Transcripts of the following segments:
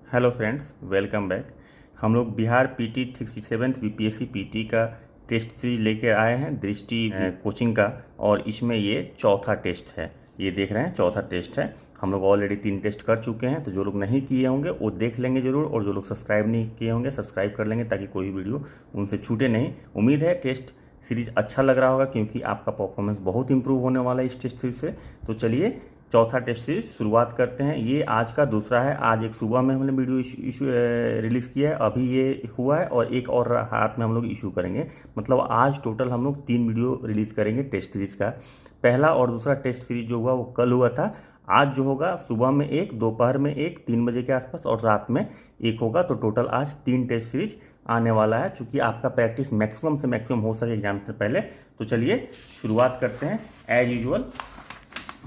Hello friends, welcome back. हम लोग Bihar PT 67 BPSC PT का टेस्ट सीरीज लेके आए हैं दृष्टि कोचिंग का। और इसमें ये चौथा टेस्ट है। ये देख रहे हैं, चौथा टेस्ट है। हम लोग ऑलरेडी 3 टेस्ट कर चुके हैं, तो जो लोग नहीं किए होंगे वो देख लेंगे ज़रूर, और जो लोग सब्सक्राइब नहीं किए होंगे सब्सक्राइब कर लेंगे ताकि कोई वीडियो उनसे छूटे नहीं। उम्मीद है टेस्ट सीरीज अच्छा लग रहा होगा, क्योंकि आपका परफॉर्मेंस बहुत इंप्रूव होने वाला है इस टेस्ट सीरीज से। तो चलिए चौथा टेस्ट सीरीज शुरुआत करते हैं। ये आज का दूसरा है। आज एक सुबह में हमने वीडियो इशू रिलीज़ किया है, अभी ये हुआ है, और एक और रात में हम लोग इशू करेंगे। मतलब आज टोटल हम लोग 3 वीडियो रिलीज़ करेंगे टेस्ट सीरीज़ का। पहला और दूसरा टेस्ट सीरीज जो हुआ वो कल हुआ था। आज जो होगा सुबह में एक, दोपहर में एक, 3 बजे के आसपास, और रात में एक होगा। तो टोटल आज 3 टेस्ट सीरीज आने वाला है, चूँकि आपका प्रैक्टिस मैक्सिमम से मैक्सिमम हो सके एग्जाम से पहले। तो चलिए शुरुआत करते हैं एज यूजुअल।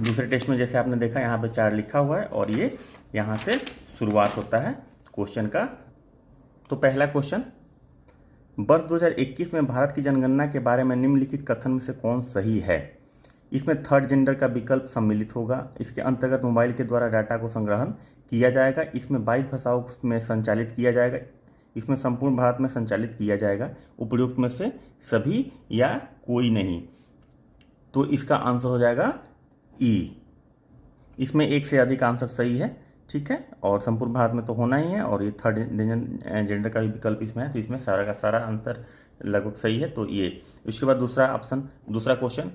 दूसरे टेस्ट में जैसे आपने देखा यहाँ पे 4 लिखा हुआ है, और ये यहाँ से शुरुआत होता है क्वेश्चन का। तो पहला क्वेश्चन, वर्ष 2021 में भारत की जनगणना के बारे में निम्नलिखित कथन में से कौन सही है? इसमें थर्ड जेंडर का विकल्प सम्मिलित होगा। इसके अंतर्गत मोबाइल के द्वारा डाटा को संग्रहण किया जाएगा। इसमें 22 भाषाओं में संचालित किया जाएगा। इसमें संपूर्ण भारत में संचालित किया जाएगा। उपयुक्त में से सभी या कोई नहीं। तो इसका आंसर हो जाएगा ई। इसमें एक से अधिक आंसर सही है, ठीक है, और संपूर्ण भारत में तो होना ही है, और ये थर्ड जेंडर का भी विकल्प इसमें है, तो इसमें सारा का सारा आंसर लगभग सही है। तो ये उसके बाद दूसरा ऑप्शन, दूसरा क्वेश्चन,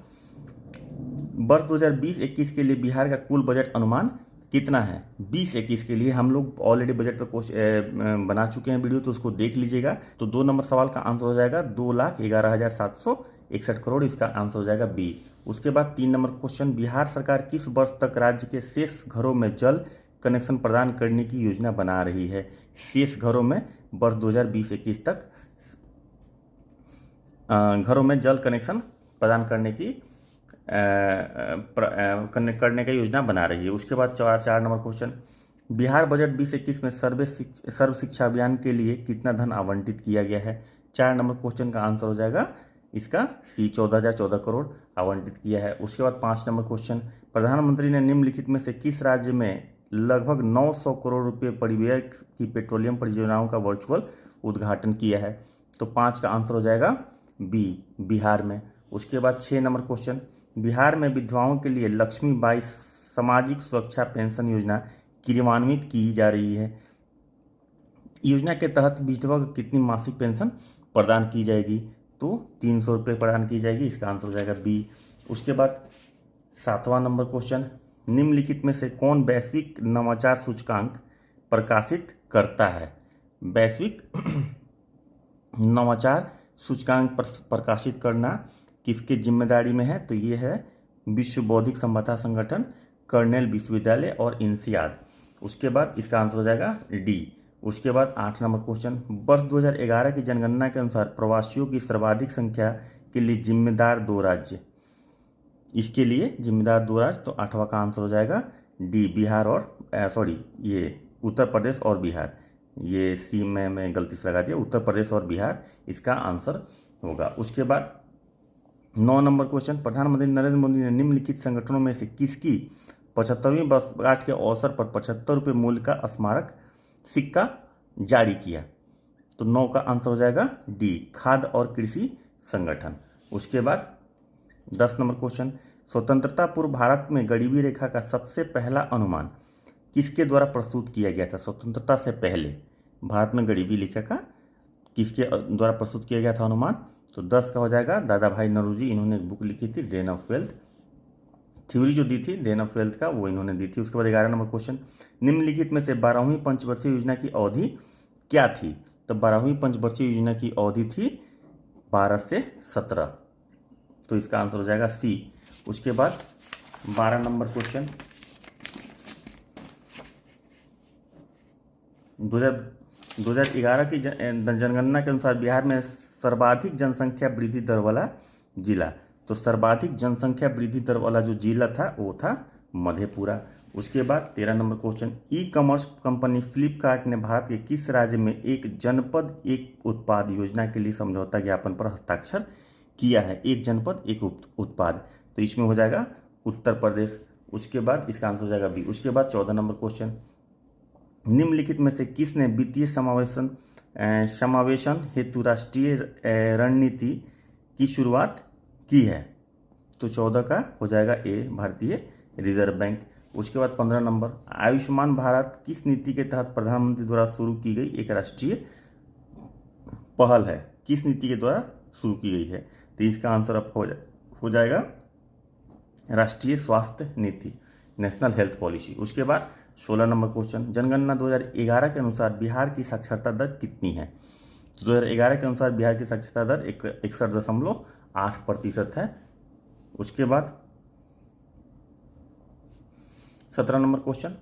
वर्ष 2020-21 के लिए बिहार का कुल बजट अनुमान कितना है? 20-21 के लिए हम लोग ऑलरेडी बजट पे बना चुके हैं वीडियो, तो उसको देख लीजिएगा। तो 2 नंबर सवाल का आंसर हो जाएगा 2,11,761 करोड़। इसका आंसर हो जाएगा बी। उसके बाद 3 नंबर क्वेश्चन, बिहार सरकार किस वर्ष तक राज्य के शेष घरों में जल कनेक्शन प्रदान करने की योजना बना रही है? शेष घरों में वर्ष 2020-21 तक घरों में जल कनेक्शन प्रदान करने की करने का योजना बना रही है। उसके बाद 4 नंबर क्वेश्चन, बिहार बजट 2021 में सर्व शिक्षा अभियान के लिए कितना धन आवंटित किया गया है? 4 नंबर क्वेश्चन का आंसर हो जाएगा इसका सी, 14,014 करोड़ आवंटित किया है। उसके बाद 5 नंबर क्वेश्चन, प्रधानमंत्री ने निम्नलिखित में से किस राज्य में लगभग 900 करोड़ रुपये परिव्यय की पेट्रोलियम परियोजनाओं का वर्चुअल उद्घाटन किया है? तो 5 का आंसर हो जाएगा बी, बिहार में। उसके बाद 6 नंबर क्वेश्चन, बिहार में विधवाओं के लिए लक्ष्मीबाई सामाजिक सुरक्षा पेंशन योजना क्रियान्वित की जा रही है। योजना के तहत विधवा को कितनी मासिक पेंशन प्रदान की जाएगी? तो 300 रुपये प्रदान की जाएगी। इसका आंसर हो जाएगा बी। उसके बाद 7वां नंबर क्वेश्चन, निम्नलिखित में से कौन वैश्विक नवाचार सूचकांक प्रकाशित करता है? वैश्विक नवाचार सूचकांक प्रकाशित करना किसके जिम्मेदारी में है? तो ये है विश्व बौद्धिक संपदा संगठन, कर्नेल विश्वविद्यालय और इंसियाद। उसके बाद इसका आंसर हो जाएगा डी। उसके बाद 8 नंबर क्वेश्चन, वर्ष 2011 की जनगणना के अनुसार प्रवासियों की सर्वाधिक संख्या के लिए जिम्मेदार 2 राज्य। इसके लिए जिम्मेदार 2 राज्य, तो 8वां का आंसर हो जाएगा डी, बिहार और ये उत्तर प्रदेश और बिहार। ये सी में मैं गलती से लगा दिया, उत्तर प्रदेश और बिहार इसका आंसर होगा। उसके बाद 9 नंबर क्वेश्चन, प्रधानमंत्री नरेंद्र मोदी ने निम्नलिखित संगठनों में से किसकी 75वीं वर्षगांठ के अवसर पर 75 रुपये मूल्य का स्मारक सिक्का जारी किया? तो 9 का आंसर हो जाएगा डी, खाद्य और कृषि संगठन। उसके बाद 10 नंबर क्वेश्चन, स्वतंत्रता पूर्व भारत में गरीबी रेखा का सबसे पहला अनुमान किसके द्वारा प्रस्तुत किया गया था? स्वतंत्रता से पहले भारत में गरीबी रेखा का किसके द्वारा प्रस्तुत किया गया था अनुमान? तो 10 का हो जाएगा दादा भाई नौरोजी। इन्होंने बुक लिखी थी ड्रेन ऑफ वेल्थ, थ्योरी जो दी थी ड्रेन ऑफ वेल्थ का, वो इन्होंने दी थी। उसके बाद 11 नंबर क्वेश्चन, निम्नलिखित में से 12वीं पंचवर्षीय योजना की अवधि क्या थी? तो 12वीं पंचवर्षीय योजना की अवधि थी 12 से 17। तो इसका आंसर हो जाएगा सी। उसके बाद 12 नंबर क्वेश्चन, 2011 की जनगणना के अनुसार बिहार में सर्वाधिक जनसंख्या वृद्धि दर वाला जिला। तो सर्वाधिक जनसंख्या वृद्धि दर वाला जो जिला था वो था मधेपुरा। उसके बाद 13 number question, e commerce company Flipkart ने भारत के किस राज्य में एक जनपद एक उत्पाद योजना के लिए समझौता ज्ञापन पर हस्ताक्षर किया है? एक जनपद एक उत्पाद, तो इसमें हो जाएगा उत्तर प्रदेश। उसके बाद इसका आंसर हो जाएगा बी। उसके बाद 14 नंबर क्वेश्चन, निम्नलिखित में से किसने वित्तीय समावेशन हेतु राष्ट्रीय रणनीति की शुरुआत की है? तो 14 का हो जाएगा ए, भारतीय रिजर्व बैंक। उसके बाद 15 नंबर, आयुष्मान भारत किस नीति के तहत प्रधानमंत्री द्वारा शुरू की गई एक राष्ट्रीय पहल है? किस नीति के द्वारा शुरू की गई है? तो इसका आंसर आपका हो जाएगा राष्ट्रीय स्वास्थ्य नीति, नेशनल हेल्थ पॉलिसी। उसके बाद 16 नंबर क्वेश्चन, जनगणना 2011 के अनुसार बिहार की साक्षरता दर कितनी है? 2011 के अनुसार बिहार की साक्षरता दर 61.8% है। उसके बाद 17 नंबर क्वेश्चन,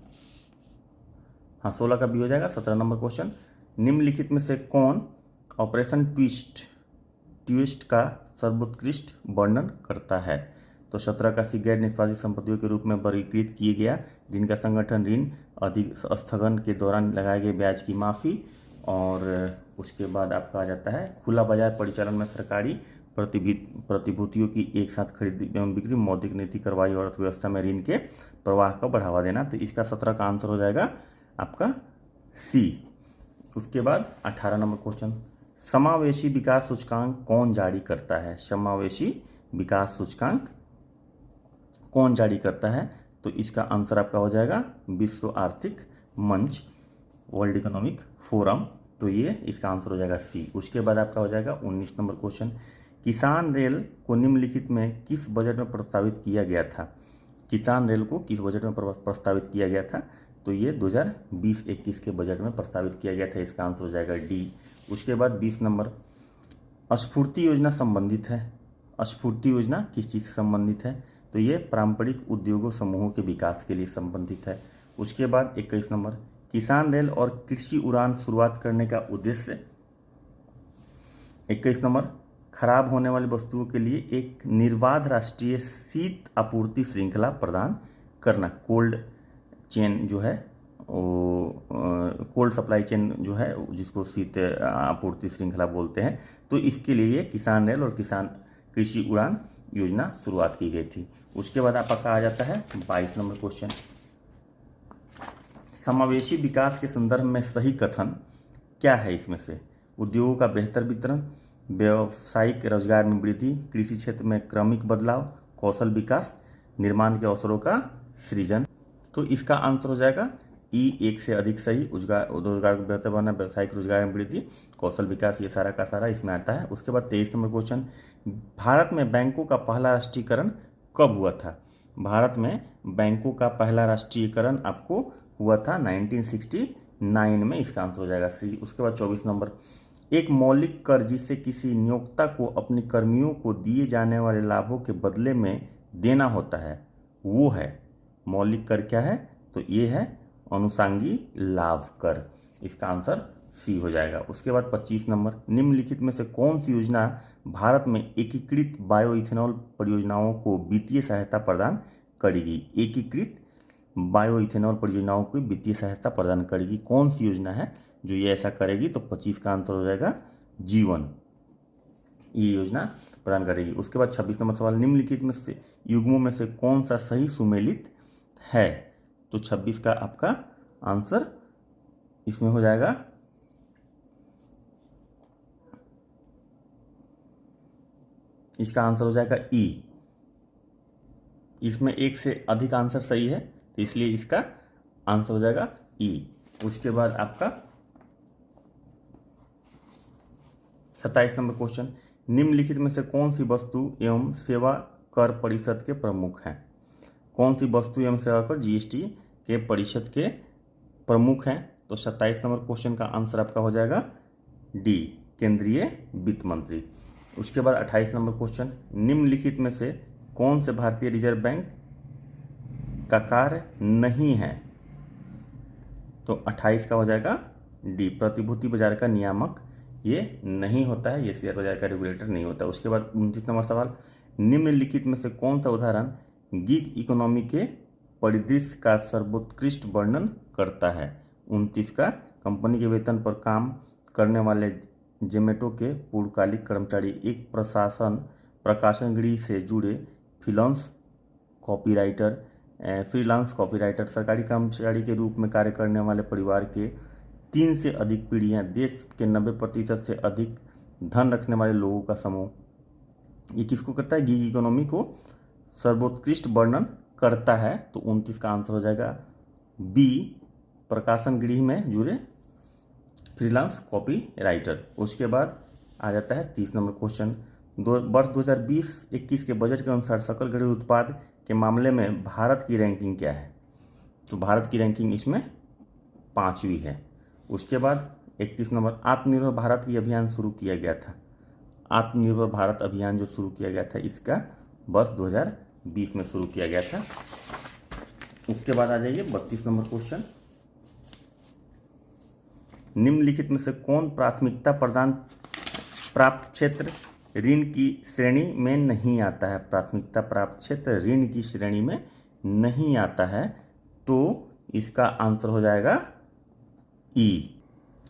हाँ 16 का भी हो जाएगा। 17 नंबर क्वेश्चन, निम्नलिखित में से कौन ऑपरेशन ट्विस्ट का सर्वोत्कृष्ट वर्णन करता है? तो 17 का गैर निष्पादित संपत्तियों के रूप में वर्गीकृत किए गया जिनका संगठन ऋण अधिक स्थगन के दौरान लगाए गए ब्याज की माफ़ी। और उसके बाद आपका आ जाता है खुला बाजार परिचालन में सरकारी प्रतिभूतियों की एक साथ खरीदी एवं बिक्री, मौद्रिक नीति कार्रवाई और अर्थव्यवस्था में ऋण के प्रवाह को बढ़ावा देना। तो इसका 17 का आंसर हो जाएगा आपका सी। उसके बाद 18 नंबर क्वेश्चन, समावेशी विकास सूचकांक कौन जारी करता है? समावेशी विकास सूचकांक कौन जारी करता है? तो इसका आंसर आपका हो जाएगा विश्व आर्थिक मंच, वर्ल्ड इकोनॉमिक फोरम। तो ये इसका आंसर हो जाएगा सी। उसके बाद आपका हो जाएगा 19 नंबर क्वेश्चन, किसान रेल को निम्नलिखित में किस बजट में प्रस्तावित किया गया था? किसान रेल को किस बजट में प्रस्तावित किया गया था? तो ये 2020-21 के बजट में प्रस्तावित किया गया था। इसका आंसर हो जाएगा डी। उसके बाद 20 नंबर, स्फूर्ति योजना संबंधित है। स्फूर्ति योजना किस चीज़ से संबंधित है? तो ये पारंपरिक उद्योगों समूहों के विकास के लिए संबंधित है। उसके बाद 21 नंबर, किसान रेल और कृषि उड़ान शुरुआत करने का उद्देश्य। 21 नंबर, खराब होने वाली वस्तुओं के लिए एक निर्बाध राष्ट्रीय शीत आपूर्ति श्रृंखला प्रदान करना, कोल्ड चेन जो है वो कोल्ड सप्लाई चेन जो है जिसको शीत आपूर्ति श्रृंखला बोलते हैं। तो इसके लिए किसान रेल और किसान कृषि उड़ान योजना शुरुआत की गई थी। उसके बाद आपका आ जाता है 22 नंबर क्वेश्चन, समावेशी विकास के संदर्भ में सही कथन क्या है? इसमें से उद्योगों का बेहतर वितरण, व्यावसायिक रोजगार में वृद्धि, कृषि क्षेत्र में क्रमिक बदलाव, कौशल विकास, निर्माण के अवसरों का सृजन। तो इसका आंसर हो जाएगा ई, एक से अधिक सही। रोजगार को बेहतर बनाना, व्यावसायिक रोजगार में वृद्धि, कौशल विकास, ये सारा का सारा इसमें आता है। उसके बाद 23 नंबर क्वेश्चन, भारत में बैंकों का पहला राष्ट्रीयकरण कब हुआ था? भारत में बैंकों का पहला राष्ट्रीयकरण आपको हुआ था 1969 में। इसका आंसर हो जाएगा सी। उसके बाद 24 नंबर, एक मौलिक कर जिसे किसी नियोक्ता को अपने कर्मियों को दिए जाने वाले लाभों के बदले में देना होता है, वो है मौलिक कर। क्या है? तो ये है अनुषंगी लाभ कर। इसका आंसर सी हो जाएगा। उसके बाद 25 नंबर, निम्नलिखित में से कौन सी योजना भारत में एकीकृत बायोइथेनॉल परियोजनाओं को वित्तीय सहायता प्रदान करेगी? एकीकृत बायोइथेनॉल परियोजनाओं को वित्तीय सहायता प्रदान करेगी, कौन सी योजना है जो ये ऐसा करेगी? तो 25 का आंसर हो जाएगा जीवन, ये योजना प्रदान करेगी। उसके बाद 26 नंबर सवाल, निम्नलिखित में से युग्मों में से कौन सा सही सुमेलित है? तो 26 का आपका आंसर इसमें हो जाएगा इसका आंसर हो जाएगा ई। इसमें एक से अधिक आंसर सही है तो इसलिए इसका आंसर हो जाएगा ई। उसके बाद आपका 27 नंबर क्वेश्चन, निम्नलिखित में से कौन सी वस्तु एवं सेवा कर परिषद के प्रमुख हैं? कौन सी वस्तु एवं सेवा कर जीएसटी के परिषद के प्रमुख हैं? तो 27 नंबर क्वेश्चन का आंसर आपका हो जाएगा डी, केंद्रीय वित्त मंत्री। उसके बाद 28 नंबर क्वेश्चन, निम्नलिखित में से कौन से भारतीय रिजर्व बैंक का कार्य नहीं है? तो 28 का हो जाएगा डी, प्रतिभूति बाजार का नियामक ये नहीं होता है, ये शेयर बाजार का रेगुलेटर नहीं होता। उसके बाद 29 नंबर सवाल, निम्नलिखित में से कौन सा उदाहरण गिग इकोनॉमी के परिदृश्य का सर्वोत्कृष्ट वर्णन करता है? 29 का, कंपनी के वेतन पर काम करने वाले जोमेटो के पूर्णकालिक कर्मचारी एक प्रकाशन गृह से जुड़े फ्रीलांस कॉपीराइटर फ्रीलांस कॉपीराइटर, सरकारी कर्मचारी के रूप में कार्य करने वाले परिवार के 3 से अधिक पीढ़ियां, देश के 90% से अधिक धन रखने वाले लोगों का समूह। ये किसको करता है? गीग इकोनॉमी को सर्वोत्कृष्ट वर्णन करता है। तो 29 का आंसर हो जाएगा बी, प्रकाशन गृह में जुड़े फ्रीलांस कॉपी राइटर। उसके बाद आ जाता है 30 नंबर क्वेश्चन। वर्ष 2020-21 के बजट के अनुसार सकल घरेलू उत्पाद के मामले में भारत की रैंकिंग क्या है? तो भारत की रैंकिंग इसमें 5वीं है। उसके बाद 31 नंबर, आत्मनिर्भर भारत की अभियान शुरू किया गया था। आत्मनिर्भर भारत अभियान जो शुरू किया गया था, इसका वर्ष 2020 में शुरू किया गया था। उसके बाद आ जाइए 32 नंबर क्वेश्चन। निम्नलिखित में से कौन प्राथमिकता प्रदान प्राप्त क्षेत्र ऋण की श्रेणी में नहीं आता है? प्राथमिकता प्राप्त क्षेत्र ऋण की श्रेणी में नहीं आता है, तो इसका आंसर हो जाएगा ई,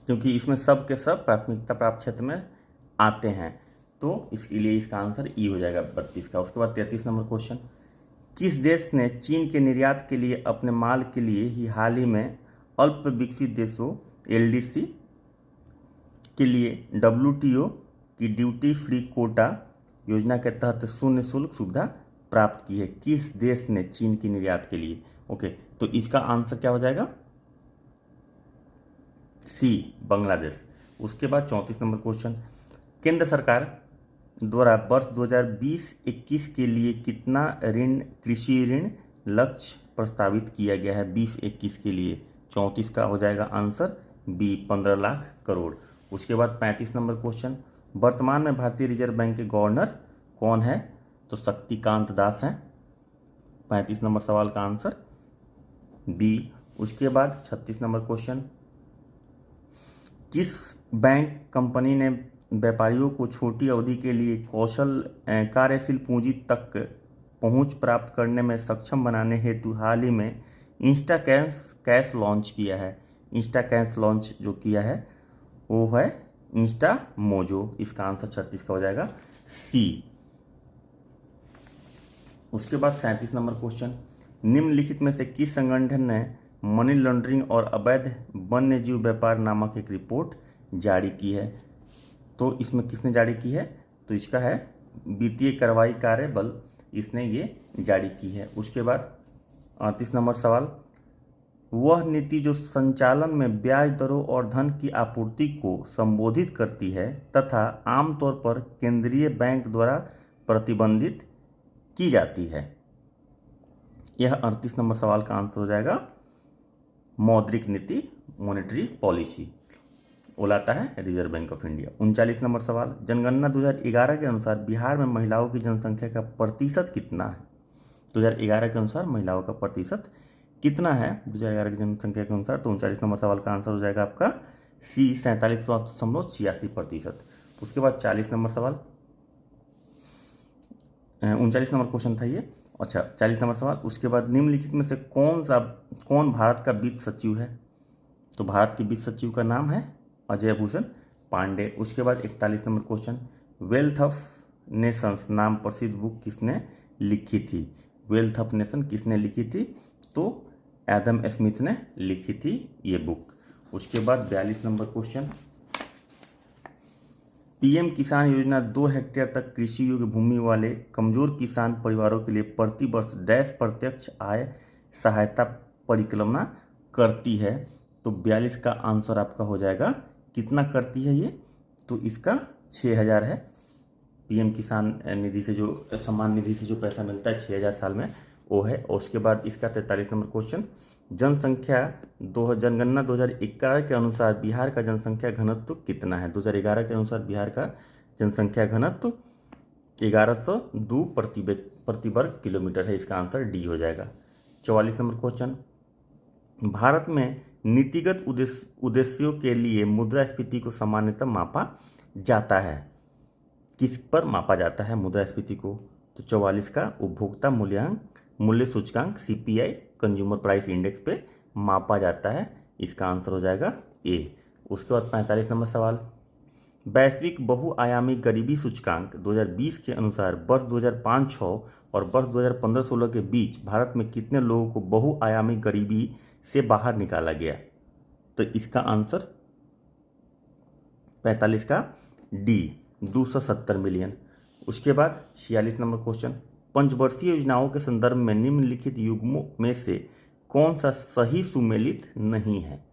क्योंकि इसमें सब के सब प्राथमिकता प्राप्त क्षेत्र में आते हैं, तो इसके लिए इसका आंसर ई हो जाएगा 32 का। उसके बाद 33 नंबर क्वेश्चन, किस देश ने चीन के निर्यात के लिए अपने माल के लिए ही हाल ही में अल्प विकसित देशों एलडीसी के लिए डब्ल्यूटीओ की ड्यूटी फ्री कोटा योजना के तहत शून्य शुल्क सुविधा प्राप्त की है? किस देश ने चीन की निर्यात के लिए? ओके, तो इसका आंसर क्या हो जाएगा? सी, बांग्लादेश। उसके बाद 34 नंबर क्वेश्चन, केंद्र सरकार द्वारा वर्ष 2020-21 के लिए कितना ऋण, कृषि ऋण लक्ष्य प्रस्तावित किया गया है 20-21 के लिए? 34 का हो जाएगा आंसर बी, 15 लाख करोड़। उसके बाद 35 नंबर क्वेश्चन, वर्तमान में भारतीय रिजर्व बैंक के गवर्नर कौन है? तो शक्तिकांत दास हैं। 35 नंबर सवाल का आंसर बी। उसके बाद 36 नंबर क्वेश्चन, किस बैंक कंपनी ने व्यापारियों को छोटी अवधि के लिए कार्यशील पूंजी तक पहुंच प्राप्त करने में सक्षम बनाने हेतु हाल ही में इंस्टा कैश लॉन्च किया है? इंस्टा कैश लॉन्च जो किया है वो है इंस्टा मोजो। इसका आंसर 36 का हो जाएगा सी। उसके बाद 37 नंबर क्वेश्चन, निम्नलिखित में से किस संगठन ने मनी लॉन्ड्रिंग और अवैध वन्य जीव व्यापार नामक एक रिपोर्ट जारी की है? तो इसमें किसने जारी की है? तो इसका है वित्तीय कार्रवाई कार्य बल, इसने ये जारी की है। उसके बाद 38 नंबर सवाल, वह नीति जो संचालन में ब्याज दरों और धन की आपूर्ति को संबोधित करती है तथा आमतौर पर केंद्रीय बैंक द्वारा प्रतिबंधित की जाती है? यह 38 नंबर सवाल का आंसर हो जाएगा मौद्रिक नीति, मॉनेटरी पॉलिसी, वो लाता है reserve bank of India. 39 number सवाल, जनगणना 2011 के अनुसार बिहार में महिलाओं की जनसंख्या का प्रतिशत कितना है? 2011 के अनुसार महिलाओं का प्रतिशत कितना है 2011 की जनसंख्या के अनुसार? तो 39 नंबर सवाल का आंसर हो जाएगा आपका सी, 47.86%। उसके बाद 40 नंबर सवाल, 39 नंबर क्वेश्चन था ये। अच्छा, 40 नंबर सवाल, उसके बाद निम्नलिखित में से कौन भारत का वित्त सचिव है? तो भारत के वित्त सचिव का नाम है अजय भूषण पांडे। उसके बाद 41 number question, wealth of Nations नाम प्रसिद्ध बुक किसने लिखी थी? वेल्थ ऑफ नेशन किसने लिखी थी? तो एडम स्मिथ ने लिखी थी ये बुक। उसके बाद 42 नंबर क्वेश्चन, पीएम किसान योजना 2 हेक्टेयर तक कृषि योग्य भूमि वाले कमजोर किसान परिवारों के लिए प्रति वर्ष डैश प्रत्यक्ष आय सहायता परिकल्पना करती है? तो 42 का आंसर आपका हो जाएगा कितना करती है ये? तो इसका 6000 है। पीएम किसान निधि से जो सम्मान निधि से जो पैसा मिलता है 6000 साल में, वो है। और उसके बाद इसका 43 नंबर क्वेश्चन, जनगणना 2011 के अनुसार बिहार का जनसंख्या घनत्व कितना है? 2011 के अनुसार बिहार का जनसंख्या घनत्व 1102 प्रति वर्ग किलोमीटर है। इसका आंसर डी हो जाएगा। 44 नंबर क्वेश्चन, भारत में नीतिगत उद्देश्यों के लिए मुद्रास्फीति को सामान्यतः मापा जाता है? किस पर मापा जाता है मुद्रास्फीति को? तो 44 का उपभोक्ता मूल्य सूचकांक सीपीआई कंज्यूमर प्राइस इंडेक्स पे मापा जाता है। इसका आंसर हो जाएगा ए। उसके बाद 45 नंबर सवाल, वैश्विक बहुआयामी गरीबी सूचकांक 2020 के अनुसार वर्ष 2005-06 और वर्ष 2015-16 के बीच भारत में कितने लोगों को बहुआयामी गरीबी से बाहर निकाला गया? तो इसका आंसर 45 का डी 270 मिलियन। उसके बाद 46 नंबर क्वेश्चन, पंचवर्षीय योजनाओं के संदर्भ में निम्नलिखित युग्मों में से कौन सा सही सुमेलित नहीं है?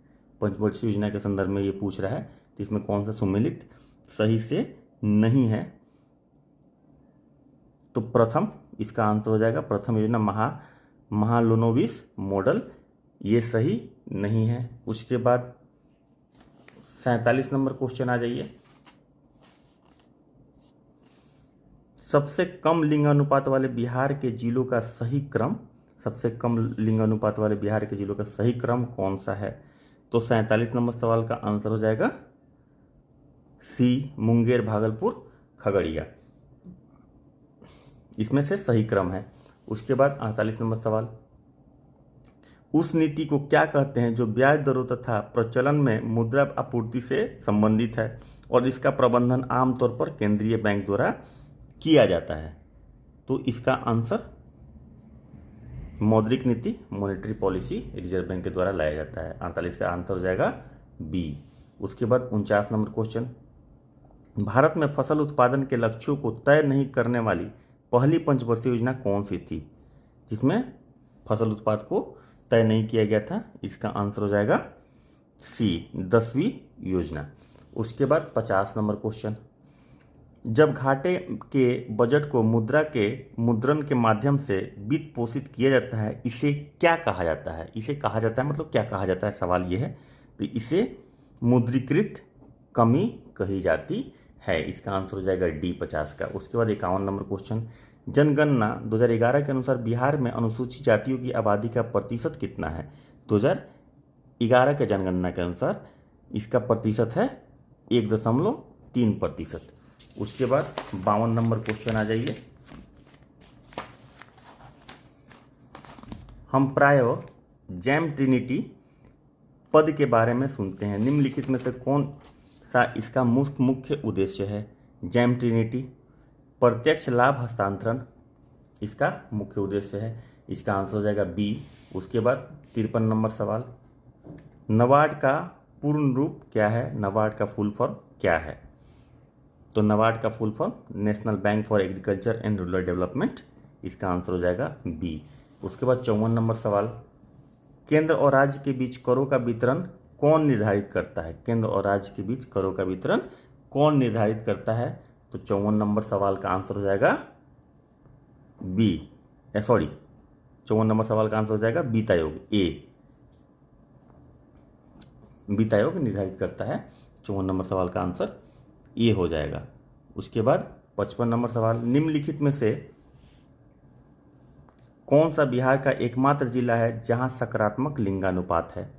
पंचवर्षीय योजना के संदर्भ में ये पूछ रहा है, तो इसमें कौन सा सुमेलित सही से नहीं है? तो प्रथम, इसका आंसर हो जाएगा प्रथम योजना महालनोबिस मॉडल, ये सही नहीं है। उसके बाद 47 नंबर क्वेश्चन आ जाइए, सबसे कम लिंगानुपात वाले बिहार के जिलों का सही क्रम, सबसे कम लिंगानुपात वाले बिहार के जिलों का सही क्रम कौन सा है? तो 47 नंबर सवाल का आंसर हो जाएगा सी मुंगेर, भागलपुर, खगड़िया, इसमें से सही क्रम है। उसके बाद 48 नंबर सवाल, उस नीति को क्या कहते हैं जो ब्याज दरों तथा प्रचलन में मुद्रा आपूर्ति से संबंधित है और इसका प्रबंधन आमतौर पर केंद्रीय बैंक द्वारा किया जाता है? तो इसका आंसर मौद्रिक नीति, मॉनेटरी पॉलिसी रिजर्व बैंक के द्वारा लाया जाता है। 48 का आंसर हो जाएगा बी। उसके बाद 49 नंबर क्वेश्चन, भारत में फसल उत्पादन के लक्ष्यों को तय नहीं करने वाली पहली पंचवर्षीय योजना कौन सी थी जिसमें फसल उत्पाद को तय नहीं किया गया था? इसका आंसर हो जाएगा सी 10वीं योजना। उसके बाद 50 नंबर क्वेश्चन, जब घाटे के बजट को मुद्रा के मुद्रण के माध्यम से वित्त पोषित किया जाता है, इसे क्या कहा जाता है? इसे कहा जाता है, मतलब क्या कहा जाता है, सवाल ये है। तो इसे मुद्रीकृत कमी कही जाती है। इसका आंसर हो जाएगा डी 50 का। उसके बाद 51 नंबर क्वेश्चन, जनगणना 2011 के अनुसार बिहार में अनुसूचित जातियों की आबादी का प्रतिशत कितना है? 2011 के जनगणना के अनुसार इसका प्रतिशत है 1.3%। उसके बाद 52 नंबर क्वेश्चन आ जाइए, हम प्रायः जैम ट्रिनिटी पद के बारे में सुनते हैं, निम्नलिखित में से कौन सा इसका मुख्य उद्देश्य है? जैम ट्रिनिटी प्रत्यक्ष लाभ हस्तांतरण इसका मुख्य उद्देश्य है। इसका आंसर हो जाएगा बी। उसके बाद 53 नंबर सवाल, नबार्ड का पूर्ण रूप क्या है? नबार्ड का फुल फॉर्म क्या है? तो नबार्ड का full form national bank for agriculture and rural development, इसका आंसर हो जाएगा बी। उसके बाद 54 नंबर सवाल, केंद्र और राज्य के बीच करों का वितरण कौन निर्धारित करता है? केंद्र और राज्य के बीच करों का वितरण कौन निर्धारित करता है? तो 54 नंबर सवाल का आंसर हो जाएगा बी, 54 नंबर सवाल का आंसर हो जाएगा वित्त आयोग, ए, वित्त आयोग निर्धारित करता है। 54 नंबर सवाल का आंसर ए हो जाएगा। उसके बाद 55 नंबर सवाल, निम्नलिखित में से कौन सा बिहार का एकमात्र जिला है जहां सकारात्मक लिंगानुपात है?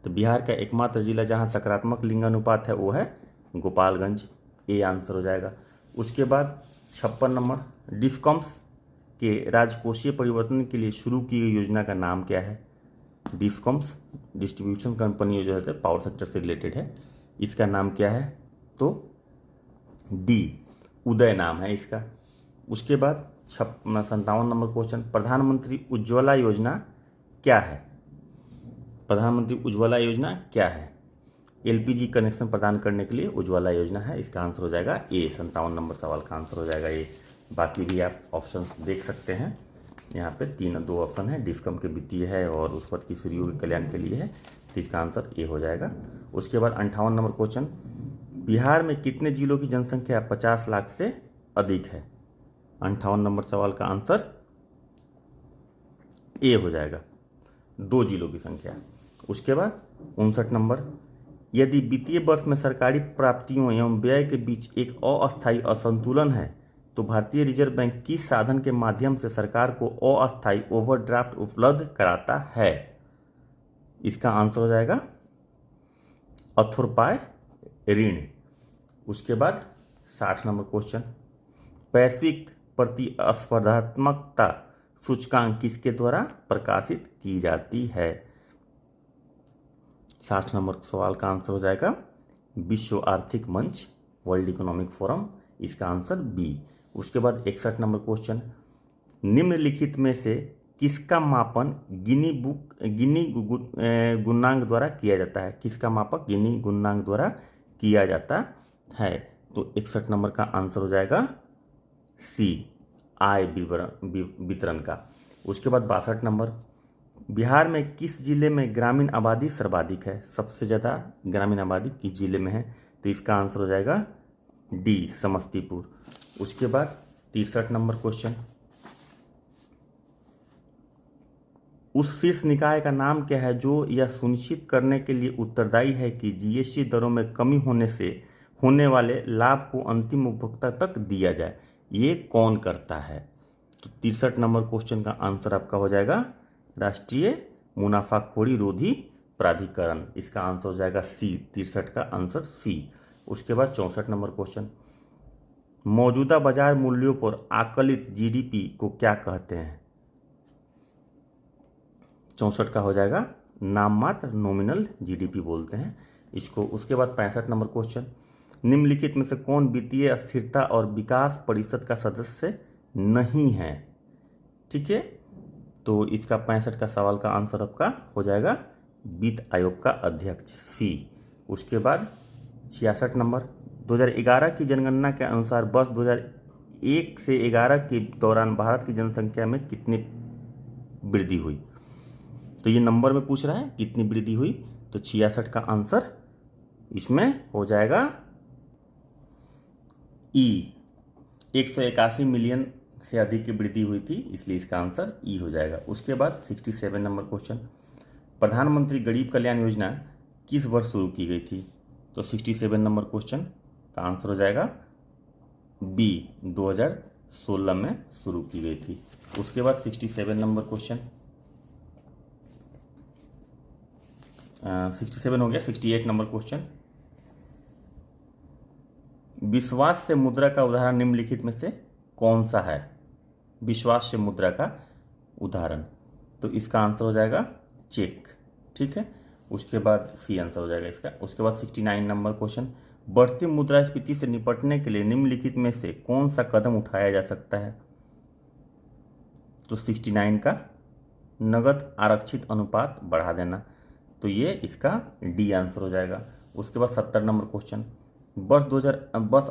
तो बिहार का एकमात्र जिला जहां सकारात्मक लिंगानुपात है वो है गोपालगंज, ए आंसर हो जाएगा। उसके बाद 56 नंबर, डिस्कॉम्स के राजकोषीय परिवर्तन के लिए शुरू की गई योजना का नाम क्या है? डिस्कॉम्स डिस्ट्रीब्यूशन कंपनी जो है पावर सेक्टर से रिलेटेड है, इसका नाम क्या है? तो डी उदय नाम है इसका। उसके बाद 57 नंबर क्वेश्चन, प्रधानमंत्री उज्ज्वला योजना क्या है? प्रधानमंत्री उज्ज्वला योजना क्या है? एलपीजी कनेक्शन प्रदान करने के लिए उज्ज्वला योजना है, इसका आंसर हो जाएगा ए। 57 नंबर सवाल का आंसर हो जाएगा ए। बाकी भी आप ऑप्शंस देख सकते हैं, यहाँ पे 2 ऑप्शन है, डिस्कम के वित्तीय है और उस पद की श्रेणियों के कल्याण के लिए है, तो इसका आंसर ए हो जाएगा। उसके बाद 58 नंबर क्वेश्चन, बिहार में कितने जिलों की जनसंख्या 50 लाख से अधिक है? 58 नंबर सवाल का आंसर ए हो जाएगा, 2 जिलों की संख्या। उसके बाद 59 नंबर, यदि वित्तीय वर्ष में सरकारी प्राप्तियों एवं व्यय के बीच एक अस्थायी असंतुलन है तो भारतीय रिजर्व बैंक किस साधन के माध्यम से सरकार को अस्थायी ओवरड्राफ्ट उपलब्ध कराता है? इसका आंसर हो जाएगा अथोपाय ऋण। उसके बाद 60 नंबर क्वेश्चन, वैश्विक प्रतिस्पर्धात्मकता सूचकांक किसके द्वारा प्रकाशित की जाती है? 60 नंबर सवाल का आंसर हो जाएगा विश्व आर्थिक मंच, वर्ल्ड इकोनॉमिक फोरम, इसका आंसर बी। उसके बाद 61 नंबर क्वेश्चन, निम्नलिखित में से किसका मापन गिनी गुणांक द्वारा किया जाता है? किसका मापक गिनी गुणांक द्वारा किया जाता है? तो 61 नंबर का आंसर हो जाएगा सी, आय वितरण का। उसके बाद 62 नंबर, बिहार में किस जिले में ग्रामीण आबादी सर्वाधिक है? सबसे ज़्यादा ग्रामीण आबादी किस जिले में है? तो इसका आंसर हो जाएगा डी, समस्तीपुर। उसके बाद 63 नंबर क्वेश्चन, उस शीर्ष निकाय का नाम क्या है जो यह सुनिश्चित करने के लिए उत्तरदायी है कि जीएसटी दरों में कमी होने से होने वाले लाभ को अंतिम उपभोक्ता तक दिया जाए? ये कौन करता है? तो 63 नंबर क्वेश्चन का आंसर आपका हो जाएगा राष्ट्रीय मुनाफाखोरी रोधी प्राधिकरण, इसका आंसर हो जाएगा सी, 63 का आंसर सी। उसके बाद 64 नंबर क्वेश्चन, मौजूदा बाजार मूल्यों पर आकलित जीडीपी को क्या कहते हैं? 64 का हो जाएगा नाममात्र, नॉमिनल जीडीपी बोलते हैं इसको। उसके बाद 65 नंबर क्वेश्चन, निम्नलिखित में से कौन वित्तीय स्थिरता और विकास परिषद का सदस्य नहीं है? ठीक है, तो इसका 65 का सवाल का आंसर आपका हो जाएगा वित्त आयोग का अध्यक्ष, सी। उसके बाद 66 नंबर, 2011 की जनगणना के अनुसार वर्ष 2001 से 11 के दौरान भारत की जनसंख्या में कितनी वृद्धि हुई? तो ये नंबर में पूछ रहा है कितनी वृद्धि हुई, तो 66 का आंसर इसमें हो जाएगा ई, 181 मिलियन से अधिक की वृद्धि हुई थी, इसलिए इसका आंसर ई हो जाएगा। उसके बाद 67 नंबर क्वेश्चन, प्रधानमंत्री गरीब कल्याण योजना किस वर्ष शुरू की गई थी? तो 67 नंबर क्वेश्चन का आंसर हो जाएगा बी, 2016 में शुरू की गई थी। उसके बाद 67 नंबर क्वेश्चन 67 हो गया। 68 नंबर क्वेश्चन, विश्वास से मुद्रा का उदाहरण निम्नलिखित में से कौन सा है? विश्वास से मुद्रा का उदाहरण, तो इसका आंसर हो जाएगा चेक, ठीक है। उसके बाद सी आंसर हो जाएगा इसका। उसके बाद 69 नंबर क्वेश्चन, बढ़ती मुद्रास्फीति से निपटने के लिए निम्नलिखित में से कौन सा कदम उठाया जा सकता है? तो 69 का नगद आरक्षित अनुपात बढ़ा देना, तो ये इसका डी आंसर हो जाएगा। उसके बाद 70 नंबर क्वेश्चन, वर्ष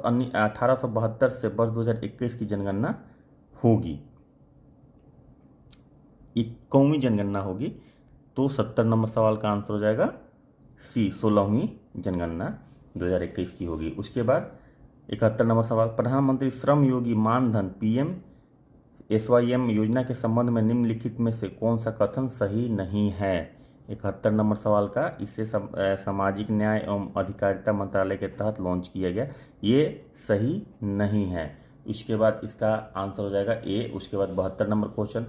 1872 से वर्ष 2021 की जनगणना होगी, 21वीं जनगणना होगी, तो 70 नंबर सवाल का आंसर हो जाएगा सी, 16वीं जनगणना 2021 की होगी। उसके बाद 71 नंबर सवाल, प्रधानमंत्री श्रम योगी मानधन PMSYM योजना के संबंध में निम्नलिखित में से कौन सा कथन सही नहीं है? 71 नंबर सवाल का, इसे सामाजिक न्याय एवं अधिकारिता मंत्रालय के तहत लॉन्च किया गया, ये सही नहीं है। इसके बाद इसका आंसर हो जाएगा ए। उसके बाद 72 नंबर क्वेश्चन,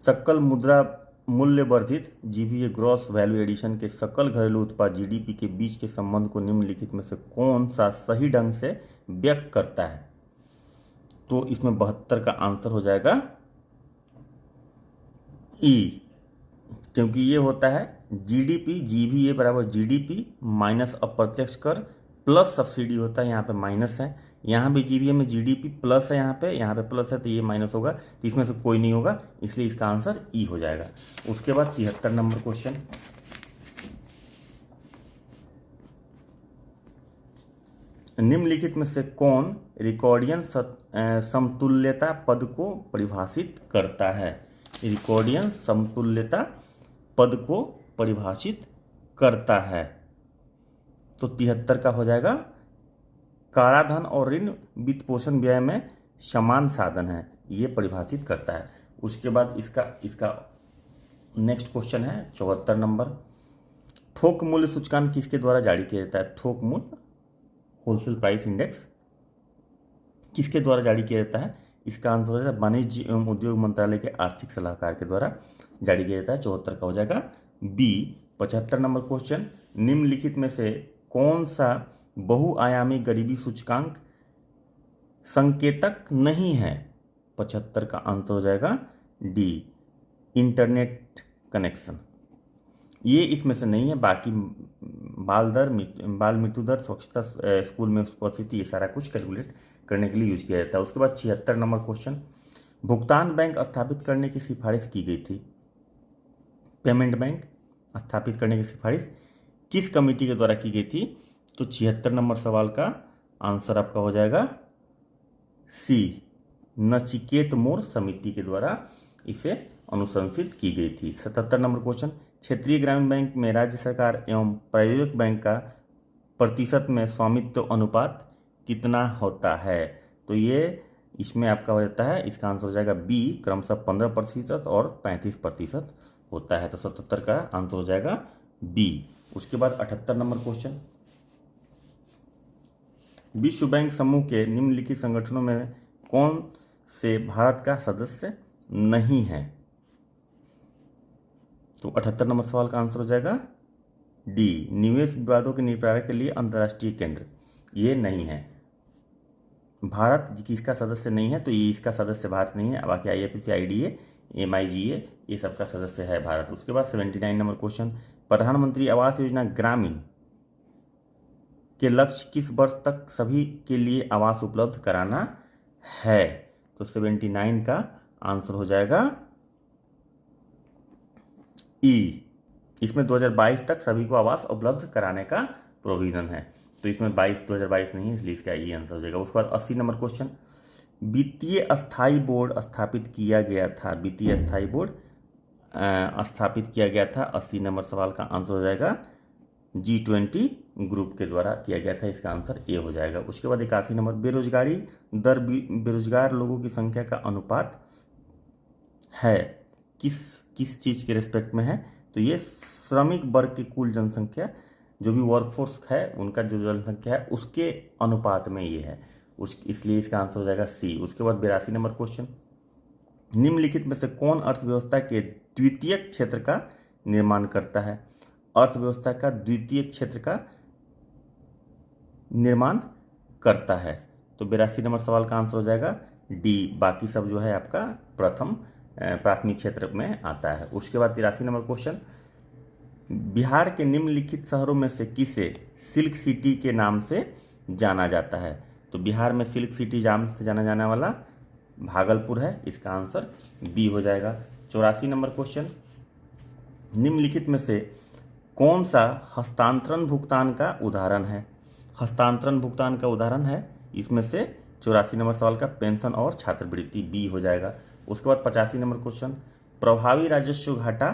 सकल मुद्रा मूल्य वर्धित GVA ग्रॉस वैल्यू एडिशन के सकल घरेलू उत्पाद GDP के बीच के संबंध को निम्नलिखित में से कौन सा सही ढंग से व्यक्त करता है? तो इसमें 72 का आंसर हो जाएगा ई, क्योंकि ये होता है GDP GVA बराबर GDP माइनस अप्रत्यक्ष कर प्लस सब्सिडी होता है, यहाँ पे माइनस है, यहाँ भी GVA में GDP प्लस है, यहाँ पे प्लस है, तो ये माइनस होगा, तो इसमें से कोई नहीं होगा, इसलिए इसका आंसर ई हो जाएगा। उसके बाद 73 नंबर क्वेश्चन, निम्नलिखित में से कौन रिकॉर्डियन समतुल्यता पद को परिभाषित करता है? रिकॉर्डियन समतुल्यता पद को परिभाषित करता है, तो 73 का हो जाएगा काराधन और ऋण वित्त पोषण व्यय में समान साधन है, ये परिभाषित करता है। उसके बाद इसका नेक्स्ट क्वेश्चन है 74 नंबर, थोक मूल्य सूचकांक किसके द्वारा जारी किया जाता है? थोक मूल्य होलसेल प्राइस इंडेक्स किसके द्वारा जारी किया जाता है? इसका आंसर हो जाता है वाणिज्य एवं उद्योग मंत्रालय के आर्थिक सलाहकार के द्वारा जारी किया जाता है, 74 का हो जाएगा बी। 75 नंबर क्वेश्चन, निम्नलिखित में से कौन सा बहुआयामी गरीबी सूचकांक संकेतक नहीं है? 75 का आंसर हो जाएगा डी, इंटरनेट कनेक्शन, ये इसमें से नहीं है, बाकी बाल मृत्यु दर, स्वच्छता, स्कूल में उपस्थिति, ये सारा कुछ कैलकुलेट करने के लिए यूज किया जाता है। उसके बाद 76 नंबर क्वेश्चन, भुगतान बैंक स्थापित करने की सिफारिश की गई थी। पेमेंट बैंक स्थापित करने की सिफारिश किस कमेटी के द्वारा की गई थी? तो 76 नंबर सवाल का आंसर आपका हो जाएगा सी, नचिकेत मोर समिति के द्वारा इसे अनुशंसित की गई थी। 77 नंबर क्वेश्चन, क्षेत्रीय ग्रामीण बैंक में राज्य सरकार एवं प्रायोजक बैंक का प्रतिशत में स्वामित्व अनुपात कितना होता है? तो ये इसमें आपका हो जाता है, इसका आंसर हो जाएगा बी, क्रमशः 15% और 35% होता है। तो 77 का आंसर हो जाएगा बी। उसके बाद 78 नंबर क्वेश्चन, विश्व बैंक समूह के निम्नलिखित संगठनों में कौन से भारत का सदस्य नहीं है? तो 78 नंबर सवाल का आंसर हो जाएगा डी, निवेश विवादों के निपटारे के लिए अंतर्राष्ट्रीय केंद्र, ये नहीं है। भारत किसका सदस्य नहीं है? तो ये इसका सदस्य भारत नहीं है, बाकी IFC, IDA, MIGA ये सबका सदस्य है भारत। उसके बाद 79 नंबर क्वेश्चन, प्रधानमंत्री आवास योजना ग्रामीण के लक्ष्य किस वर्ष तक सभी के लिए आवास उपलब्ध कराना है? तो 79 का आंसर हो जाएगा ई, इसमें 2022 तक सभी को आवास उपलब्ध कराने का प्रोविजन है। तो इसमें 2022 नहीं है, इसलिए इसका ये आंसर हो जाएगा। उसके बाद 80 नंबर क्वेश्चन, वित्तीय अस्थाई बोर्ड स्थापित किया गया था। वित्तीय अस्थाई बोर्ड स्थापित किया गया था। 80 नंबर सवाल का आंसर हो जाएगा G20 ग्रुप के द्वारा किया गया था, इसका आंसर ए हो जाएगा। उसके बाद 81 नंबर, बेरोजगारी दर बेरोजगार लोगों की संख्या का अनुपात है किस चीज़ के रेस्पेक्ट में है? तो ये श्रमिक वर्ग की कुल जनसंख्या, जो भी वर्कफोर्स है उनका जो जनसंख्या है उसके अनुपात में ये है, इसलिए इसका आंसर हो जाएगा सी। उसके बाद 82 नंबर क्वेश्चन, निम्नलिखित में से कौन अर्थव्यवस्था के द्वितीय क्षेत्र का निर्माण करता है? अर्थव्यवस्था का द्वितीय क्षेत्र का निर्माण करता है। तो 82 नंबर सवाल का आंसर हो जाएगा डी, बाकी सब जो है आपका प्राथमिक क्षेत्र में आता है। उसके बाद 83 नंबर क्वेश्चन, बिहार के निम्नलिखित शहरों में से किसे सिल्क सिटी के नाम से जाना जाता है? तो बिहार में सिल्क सिटी नाम से जाना जाने वाला भागलपुर है, इसका आंसर बी हो जाएगा। 84 नंबर क्वेश्चन, निम्नलिखित में से कौन सा हस्तांतरण भुगतान का उदाहरण है? हस्तांतरण भुगतान का उदाहरण है इसमें से 84 नंबर सवाल का पेंशन और छात्रवृत्ति, बी हो जाएगा। उसके बाद 85 नंबर क्वेश्चन, प्रभावी राजस्व घाटा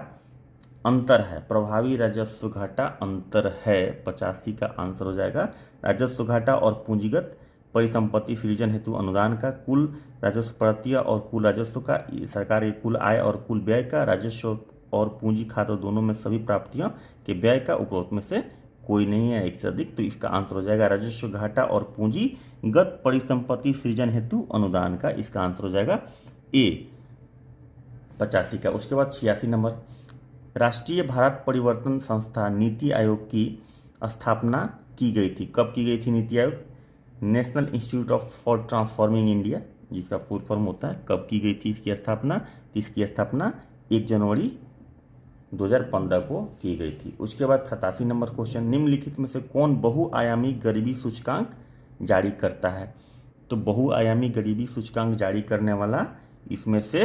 अंतर है। प्रभावी राजस्व घाटा अंतर है, 85 का आंसर हो जाएगा। राजस्व घाटा और पूंजीगत परिसंपत्ति सृजन हेतु अनुदान का, कुल राजस्व प्राप्तियां और कुल राजस्व का, सरकार की कुल आय और कुल व्यय का, राजस्व और पूंजी खातों दोनों में सभी प्राप्तियों के व्यय का, उपरोक्त में से कोई नहीं है एक से अधिक। तो इसका आंसर हो जाएगा राजस्व घाटा और पूंजीगत परिसंपत्ति सृजन हेतु अनुदान का, इसका आंसर हो जाएगा ए 85 का। उसके बाद 86 नंबर, राष्ट्रीय भारत परिवर्तन संस्था नीति आयोग की स्थापना की गई थी। कब की गई थी NITI Aayog? National institute for transforming India, जिसका फुल फॉर्म होता है। कब की गई थी इसकी स्थापना? तो इसकी स्थापना 1 जनवरी 2015 को की गई थी। उसके बाद 87 नंबर क्वेश्चन, निम्नलिखित में से कौन बहुआयामी गरीबी सूचकांक जारी करता है? तो बहुआयामी गरीबी सूचकांक जारी करने वाला इसमें से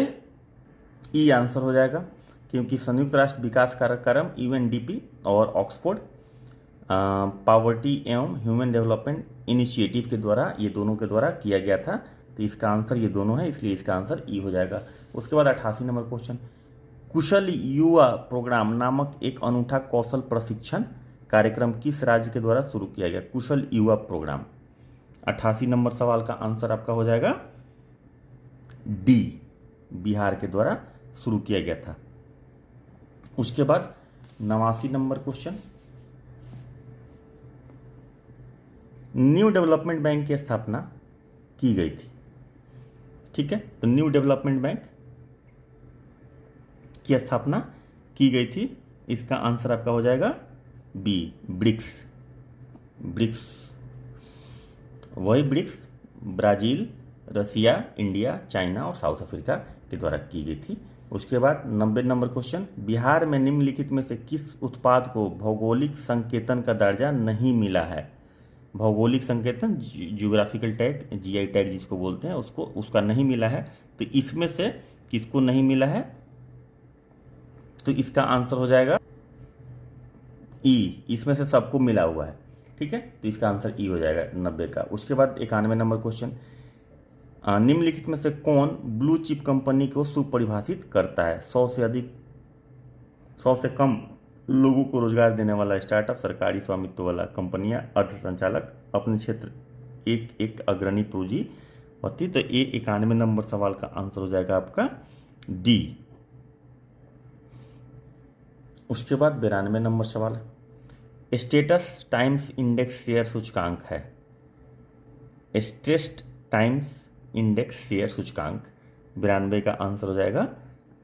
ई आंसर हो जाएगा, क्योंकि संयुक्त राष्ट्र विकास कार्यक्रम UNDP और ऑक्सफोर्ड पॉवर्टी एवं ह्यूमन डेवलपमेंट इनिशिएटिव के द्वारा, ये दोनों के द्वारा किया गया था। तो इसका आंसर ये दोनों है, इसलिए इसका आंसर ई हो जाएगा। उसके बाद 88 नंबर क्वेश्चन, कुशल युवा प्रोग्राम नामक एक अनूठा कौशल प्रशिक्षण कार्यक्रम किस राज्य के द्वारा शुरू किया गया? कुशल युवा प्रोग्राम, 88 नंबर सवाल का आंसर आपका हो जाएगा डी, बिहार के द्वारा शुरू किया गया था। उसके बाद 89 number question, new development bank की स्थापना की गई थी। ठीक है, तो न्यू डेवलपमेंट बैंक की स्थापना की गई थी, इसका आंसर आपका हो जाएगा बी, ब्रिक्स। ब्रिक्स वही ब्रिक्स ब्राजील, रसिया, इंडिया, चाइना और साउथ अफ्रीका के द्वारा की गई थी। उसके बाद 90 नंबर क्वेश्चन, बिहार में निम्नलिखित में से किस उत्पाद को भौगोलिक संकेतन का दर्जा नहीं मिला है? भौगोलिक संकेतन, जियोग्राफिकल टैग, जीआई टैग जिसको बोलते हैं, उसको उसका नहीं मिला है। तो इसमें से किसको नहीं मिला है? तो इसका आंसर हो जाएगा ई। इसमें से सबको मिला हुआ है, ठीक है, तो इसका आंसर ई हो जाएगा 90 का। उसके बाद 91 नंबर क्वेश्चन, निम्नलिखित में से कौन ब्लू चिप कंपनी को सुपरिभाषित करता है? 100 से कम लोगों को रोजगार देने वाला स्टार्टअप, सरकारी स्वामित्व वाला कंपनियां, अर्ध संचालक, अपने क्षेत्र एक एक अग्रणी पूंजीपति। तो ये 91 नंबर सवाल का आंसर हो जाएगा आपका डी। उसके बाद 92 नंबर सवाल, स्टेटस टाइम्स इंडेक्स शेयर सूचकांक है। स्टेटस टाइम्स इंडेक्स शेयर सूचकांक 92 का आंसर हो जाएगा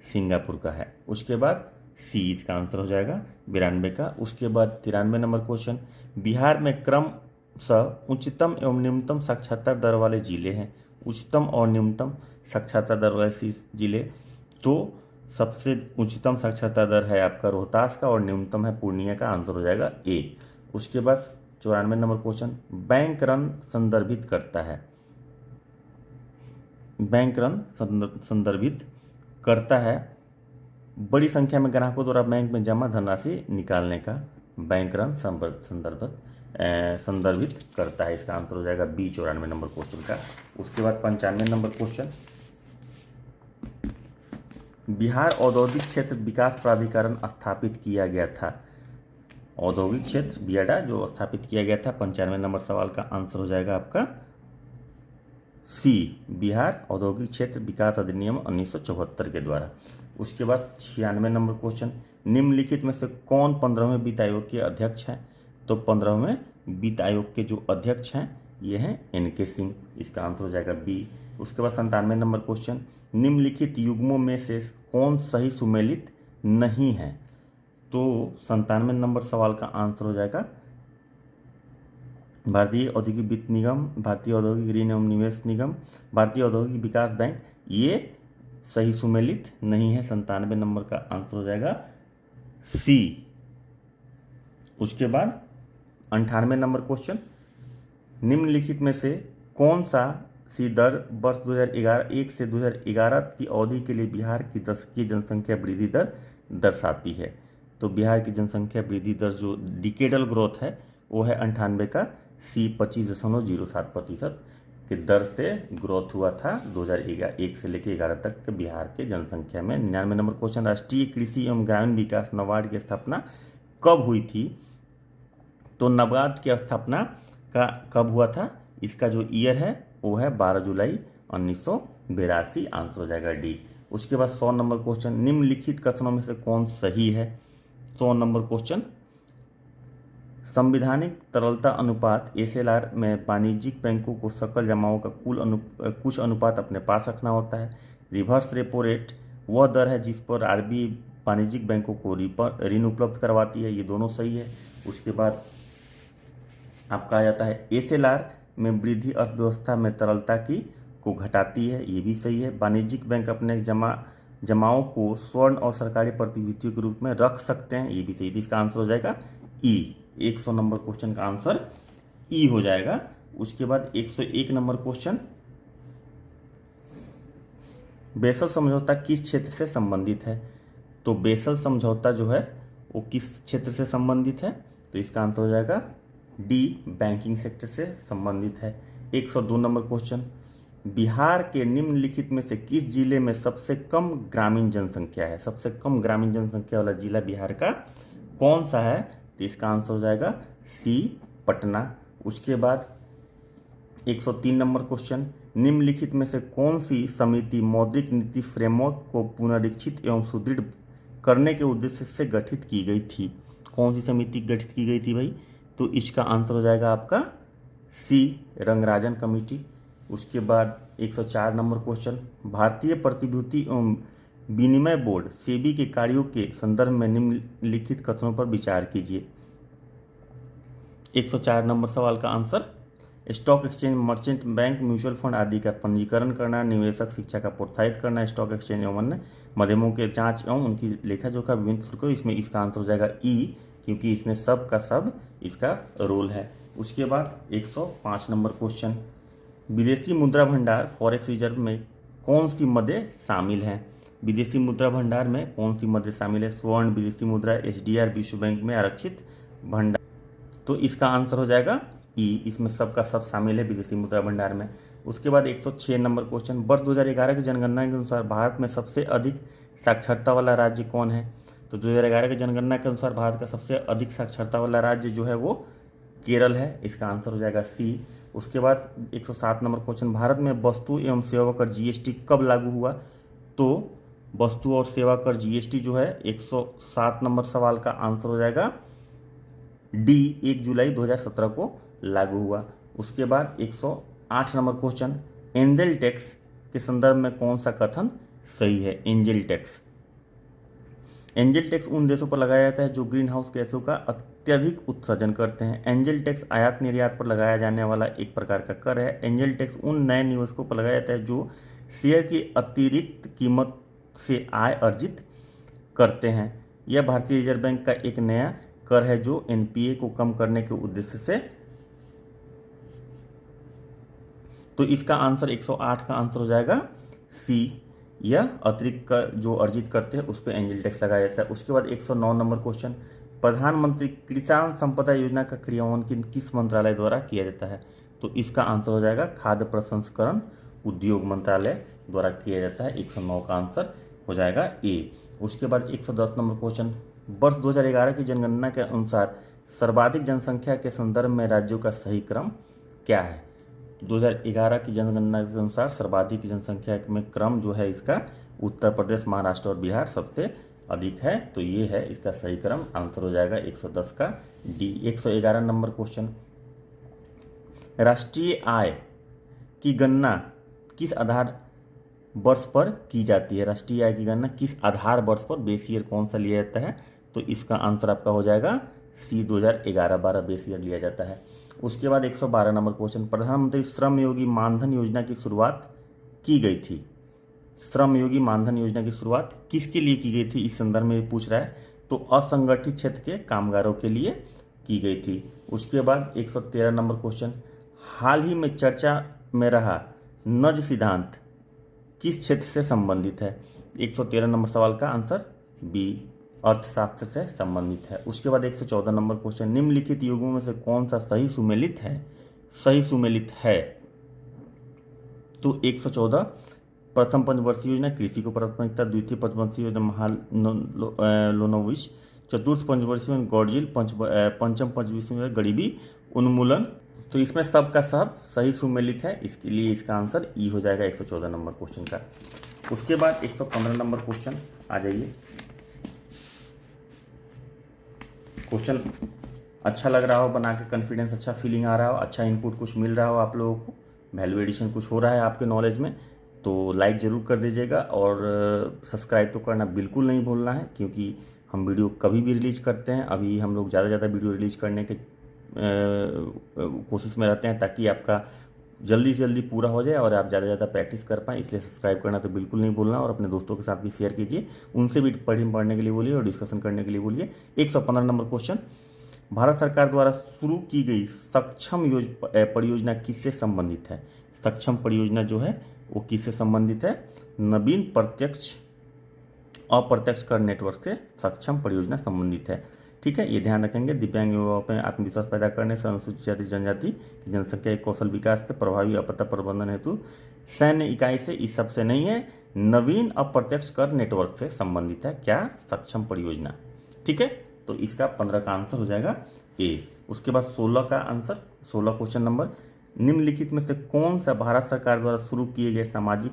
सिंगापुर का है। उसके बाद सी इसका आंसर हो जाएगा 92 का। उसके बाद 93 नंबर क्वेश्चन, बिहार में क्रमशः उच्चतम एवं न्यूनतम साक्षरता दर वाले जिले हैं। उच्चतम और न्यूनतम साक्षरता दर वाले जिले, तो सबसे उच्चतम साक्षरता दर है आपका रोहतास का और न्यूनतम है पूर्णिया का, आंसर हो जाएगा ए। उसके बाद 94 नंबर क्वेश्चन, बैंक रन संदर्भित करता है। बैंक रन संदर्भित करता है बड़ी संख्या में ग्राहकों द्वारा बैंक में जमा धनराशि निकालने का, बैंक रन संदर्भित करता है। इसका आंसर हो जाएगा बी 94 नंबर क्वेश्चन का। उसके बाद 95 नंबर क्वेश्चन, बिहार औद्योगिक क्षेत्र विकास प्राधिकरण स्थापित किया गया था। औद्योगिक क्षेत्र बियाडा जो स्थापित किया गया था, 95 नंबर सवाल का आंसर हो जाएगा आपका सी, बिहार औद्योगिक क्षेत्र विकास अधिनियम 1974 के द्वारा। उसके बाद 96 नंबर क्वेश्चन, निम्नलिखित में से कौन 15वें वित्त आयोग के अध्यक्ष हैं? तो 15वें वित्त आयोग के जो अध्यक्ष हैं ये हैं एनके सिंह, इसका आंसर हो जाएगा बी। उसके बाद 97 नंबर क्वेश्चन, निम्नलिखित युग्मों में से कौन सही सुमेलित नहीं है? तो 97 नंबर सवाल का आंसर हो जाएगा भारतीय औद्योगिक वित्त निगम, भारतीय औद्योगिक ऋण एवं निवेश निगम, भारतीय औद्योगिक विकास बैंक, ये सही सुमेलित नहीं है। 97 नंबर का आंसर हो जाएगा सी। उसके बाद 98 नंबर क्वेश्चन, निम्नलिखित में से कौन सा सी दर वर्ष 2011 से 2011 की अवधि के लिए बिहार की दशकीय जनसंख्या वृद्धि दर दर्शाती है? तो बिहार की जनसंख्या वृद्धि दर जो डिकेडल ग्रोथ है वो है 98 का सी, 25.07% के दर से ग्रोथ हुआ था 2001 से लेकर 11 तक के बिहार के जनसंख्या में। 99 नंबर क्वेश्चन, राष्ट्रीय कृषि एवं ग्रामीण विकास नाबार्ड की स्थापना कब हुई थी? तो नाबार्ड की स्थापना का कब हुआ था? इसका जो ईयर है वो है 12 जुलाई 1982, आंसर हो जाएगा डी। उसके बाद 100 नंबर क्वेश्चन, निम्नलिखित कथनों में से कौन सही है? 100 नंबर क्वेश्चन, संविधानिक तरलता अनुपात एसएलआर में वाणिज्यिक बैंकों को सकल जमाओं का कुछ अनुपात अपने पास रखना होता है। रिवर्स रेपो रेट वह दर है जिस पर आरबीआई वाणिज्यिक बैंकों को ऋण उपलब्ध करवाती है, ये दोनों सही है। उसके बाद आप कहा जाता है एसएलआर में वृद्धि अर्थव्यवस्था में तरलता को घटाती है, ये भी सही है। वाणिज्यिक बैंक अपने जमाओं को स्वर्ण और सरकारी प्रतिभूतियों के रूप में रख सकते हैं, ये भी सही। इसका आंसर हो जाएगा ई। 100 नंबर क्वेश्चन का आंसर ई हो जाएगा। उसके बाद 101 नंबर क्वेश्चन, बेसल समझौता किस क्षेत्र से संबंधित है? तो बेसल समझौता जो है वो किस क्षेत्र से संबंधित है? तो इसका आंसर हो जाएगा डी, बैंकिंग सेक्टर से संबंधित है। 102 नंबर क्वेश्चन, बिहार के निम्नलिखित में से किस जिले में सबसे कम ग्रामीण जनसंख्या है? सबसे कम ग्रामीण जनसंख्या वाला जिला बिहार का कौन सा है? तो इसका आंसर हो जाएगा सी, पटना। उसके बाद 103 नंबर क्वेश्चन, निम्नलिखित में से कौन सी समिति मौद्रिक नीति फ्रेमवर्क को पुनरीक्षित एवं सुदृढ़ करने के उद्देश्य से गठित की गई थी? कौन सी समिति गठित की गई थी भाई? तो इसका आंसर हो जाएगा आपका सी, रंगराजन कमेटी। उसके बाद 104 नंबर क्वेश्चन, भारतीय प्रतिभूति एवं विनिमय बोर्ड सेबी के कार्यों के संदर्भ में निम्नलिखित कथनों पर विचार कीजिए। 104 नंबर सवाल का answer stock exchange, merchant bank, mutual fund आदि का पंजीकरण करना, निवेशक शिक्षा का प्रोत्साहित करना, स्टॉक एक्सचेंज एवं माध्यमों के जांच एवं उनकी लेखा जोखा विभिन्न शुल्कों, इसमें इसका आंसर हो जाएगा ई, क्योंकि इसमें सब का सब इसका रोल है। उसके बाद 105 नंबर क्वेश्चन, विदेशी मुद्रा भंडार फॉरेक्स रिजर्व में कौन सी मदें शामिल हैं? विदेशी मुद्रा भंडार में कौन सी मदें शामिल है? स्वर्ण, विदेशी मुद्रा, एसडीआर, विश्व बैंक में आरक्षित भंडार। तो इसका आंसर हो जाएगा ई, इसमें सब का सब शामिल है विदेशी मुद्रा भंडार में। उसके बाद 106 नंबर क्वेश्चन, वर्ष 2011 की जनगणना के अनुसार भारत में सबसे अधिक साक्षरता वाला राज्य कौन है? तो 2011 की जनगणना के अनुसार भारत का सबसे अधिक साक्षरता वाला राज्य जो है वो केरल है, इसका आंसर हो जाएगा सी। उसके बाद 107 नंबर क्वेश्चन, भारत में वस्तु एवं सेवा कर जीएसटी कब लागू हुआ? तो वस्तु और सेवा कर जीएसटी जो है 107 नंबर सवाल का आंसर हो जाएगा डी, 1 जुलाई 2017 को लागू हुआ। उसके बाद 108 नंबर क्वेश्चन, एंजल टैक्स के संदर्भ में कौन सा कथन सही है? एंजल टैक्स, एंजल टैक्स उन देशों पर लगाया जाता है जो ग्रीन हाउस गैसों का अत्यधिक उत्सर्जन करते हैं। एंजल टैक्स आयात निर्यात पर लगाया जाने वाला एक प्रकार का कर है। एंजल टैक्स उन नए निवेशकों पर लगाया जाता है जो शेयर की अतिरिक्त कीमत से आय अर्जित करते हैं। यह भारतीय रिजर्व बैंक का एक नया कर है जो एनपीए को कम करने के उद्देश्य से। तो इसका आंसर 108 का आंसर हो जाएगा सी, यह अतिरिक्त कर जो अर्जित करते हैं उस पर एंजल टैक्स लगाया जाता है। उसके बाद 109 नंबर क्वेश्चन, प्रधानमंत्री किसान संपदा योजना का क्रियान्वयन किस मंत्रालय द्वारा किया जाता है? तो इसका आंसर हो जाएगा खाद्य प्रसंस्करण उद्योग मंत्रालय द्वारा किया जाता है, 109 का आंसर हो जाएगा ए। उसके बाद 110 नंबर क्वेश्चन, वर्ष 2011 की जनगणना के अनुसार सर्वाधिक जनसंख्या के संदर्भ में राज्यों का सही क्रम क्या है? 2011 की जनगणना के अनुसार सर्वाधिक जनसंख्या में क्रम जो है इसका उत्तर प्रदेश, महाराष्ट्र और बिहार सबसे अधिक है, तो ये है इसका सही क्रम, आंसर हो जाएगा 110 का डी। 111 नंबर क्वेश्चन, राष्ट्रीय आय की गणना किस आधार वर्ष पर की जाती है? राष्ट्रीय आय की गणना किस आधार वर्ष पर, बेस ईयर कौन सा लिया जाता है? तो इसका आंसर आपका हो जाएगा सी, 2011-12 बेस ईयर लिया जाता है। उसके बाद 112 नंबर क्वेश्चन, प्रधानमंत्री श्रम योगी मानधन योजना की शुरुआत की गई थी। श्रम योगी मानधन योजना की शुरुआत किसके लिए की गई थी, इस संदर्भ में पूछ रहा है। तो असंगठित क्षेत्र के कामगारों के लिए की गई थी। उसके बाद 113 नंबर क्वेश्चन, हाल ही में चर्चा में रहा नज सिद्धांत किस क्षेत्र से संबंधित है? 113 नंबर सवाल का आंसर बी, अर्थशास्त्र से संबंधित है। उसके बाद 114 नंबर क्वेश्चन, निम्नलिखित युग्मों में से कौन सा सही सुमेलित है? सही सुमेलित है तो 114, प्रथम पंचवर्षीय योजना कृषि को प्राथमिकता, द्वितीय पंचवर्षीय योजना महालोनोविश, चतुर्थ पंचवर्षीय योजना गॉडजिल, पंचम पंचवर्षीय योजना गरीबी उन्मूलन। तो इसमें सब का सब सही सुमेलित है, इसके लिए इसका आंसर ई हो जाएगा 114 नंबर क्वेश्चन का। उसके बाद 115 नंबर क्वेश्चन आ जाइए। क्वेश्चन अच्छा लग रहा हो, बना के कॉन्फिडेंस अच्छा फीलिंग आ रहा हो, अच्छा इनपुट कुछ मिल रहा हो आप लोगों को, वैल्यू एडिशन कुछ हो रहा है आपके नॉलेज में, तो लाइक ज़रूर कर दीजिएगा और सब्सक्राइब तो करना बिल्कुल नहीं भूलना है, क्योंकि हम वीडियो कभी भी रिलीज करते हैं। अभी हम लोग ज़्यादा वीडियो रिलीज करने के कोशिश में रहते हैं ताकि आपका जल्दी से जल्दी पूरा हो जाए और आप ज़्यादा प्रैक्टिस कर पाएँ, इसलिए सब्सक्राइब करना तो बिल्कुल नहीं भूलना और अपने दोस्तों के साथ भी शेयर कीजिए, उनसे भी पढ़ने के लिए बोलिए और डिस्कशन करने के लिए बोलिए। 115 नंबर क्वेश्चन, भारत सरकार द्वारा शुरू की गई सक्षम परियोजना किससे संबंधित है? सक्षम परियोजना जो है वो किससे संबंधित है? नवीन प्रत्यक्ष अप्रत्यक्ष कर नेटवर्क से सक्षम परियोजना संबंधित है। ठीक है, ये ध्यान रखेंगे। दिव्यांग युवाओं में आत्मविश्वास पैदा करने से, अनुसूचित जाति जनजाति की जनसंख्या के कौशल विकास से, प्रभावी आपदा प्रबंधन हेतु सैन्य इकाई से, इस सब से नहीं है, नवीन अप्रत्यक्ष कर नेटवर्क से संबंधित है क्या? सक्षम परियोजना। ठीक है, तो इसका 15 का आंसर हो जाएगा ए। उसके बाद 16 का आंसर, 16 क्वेश्चन नंबर, निम्नलिखित में से कौन सा भारत सरकार द्वारा शुरू किए गए सामाजिक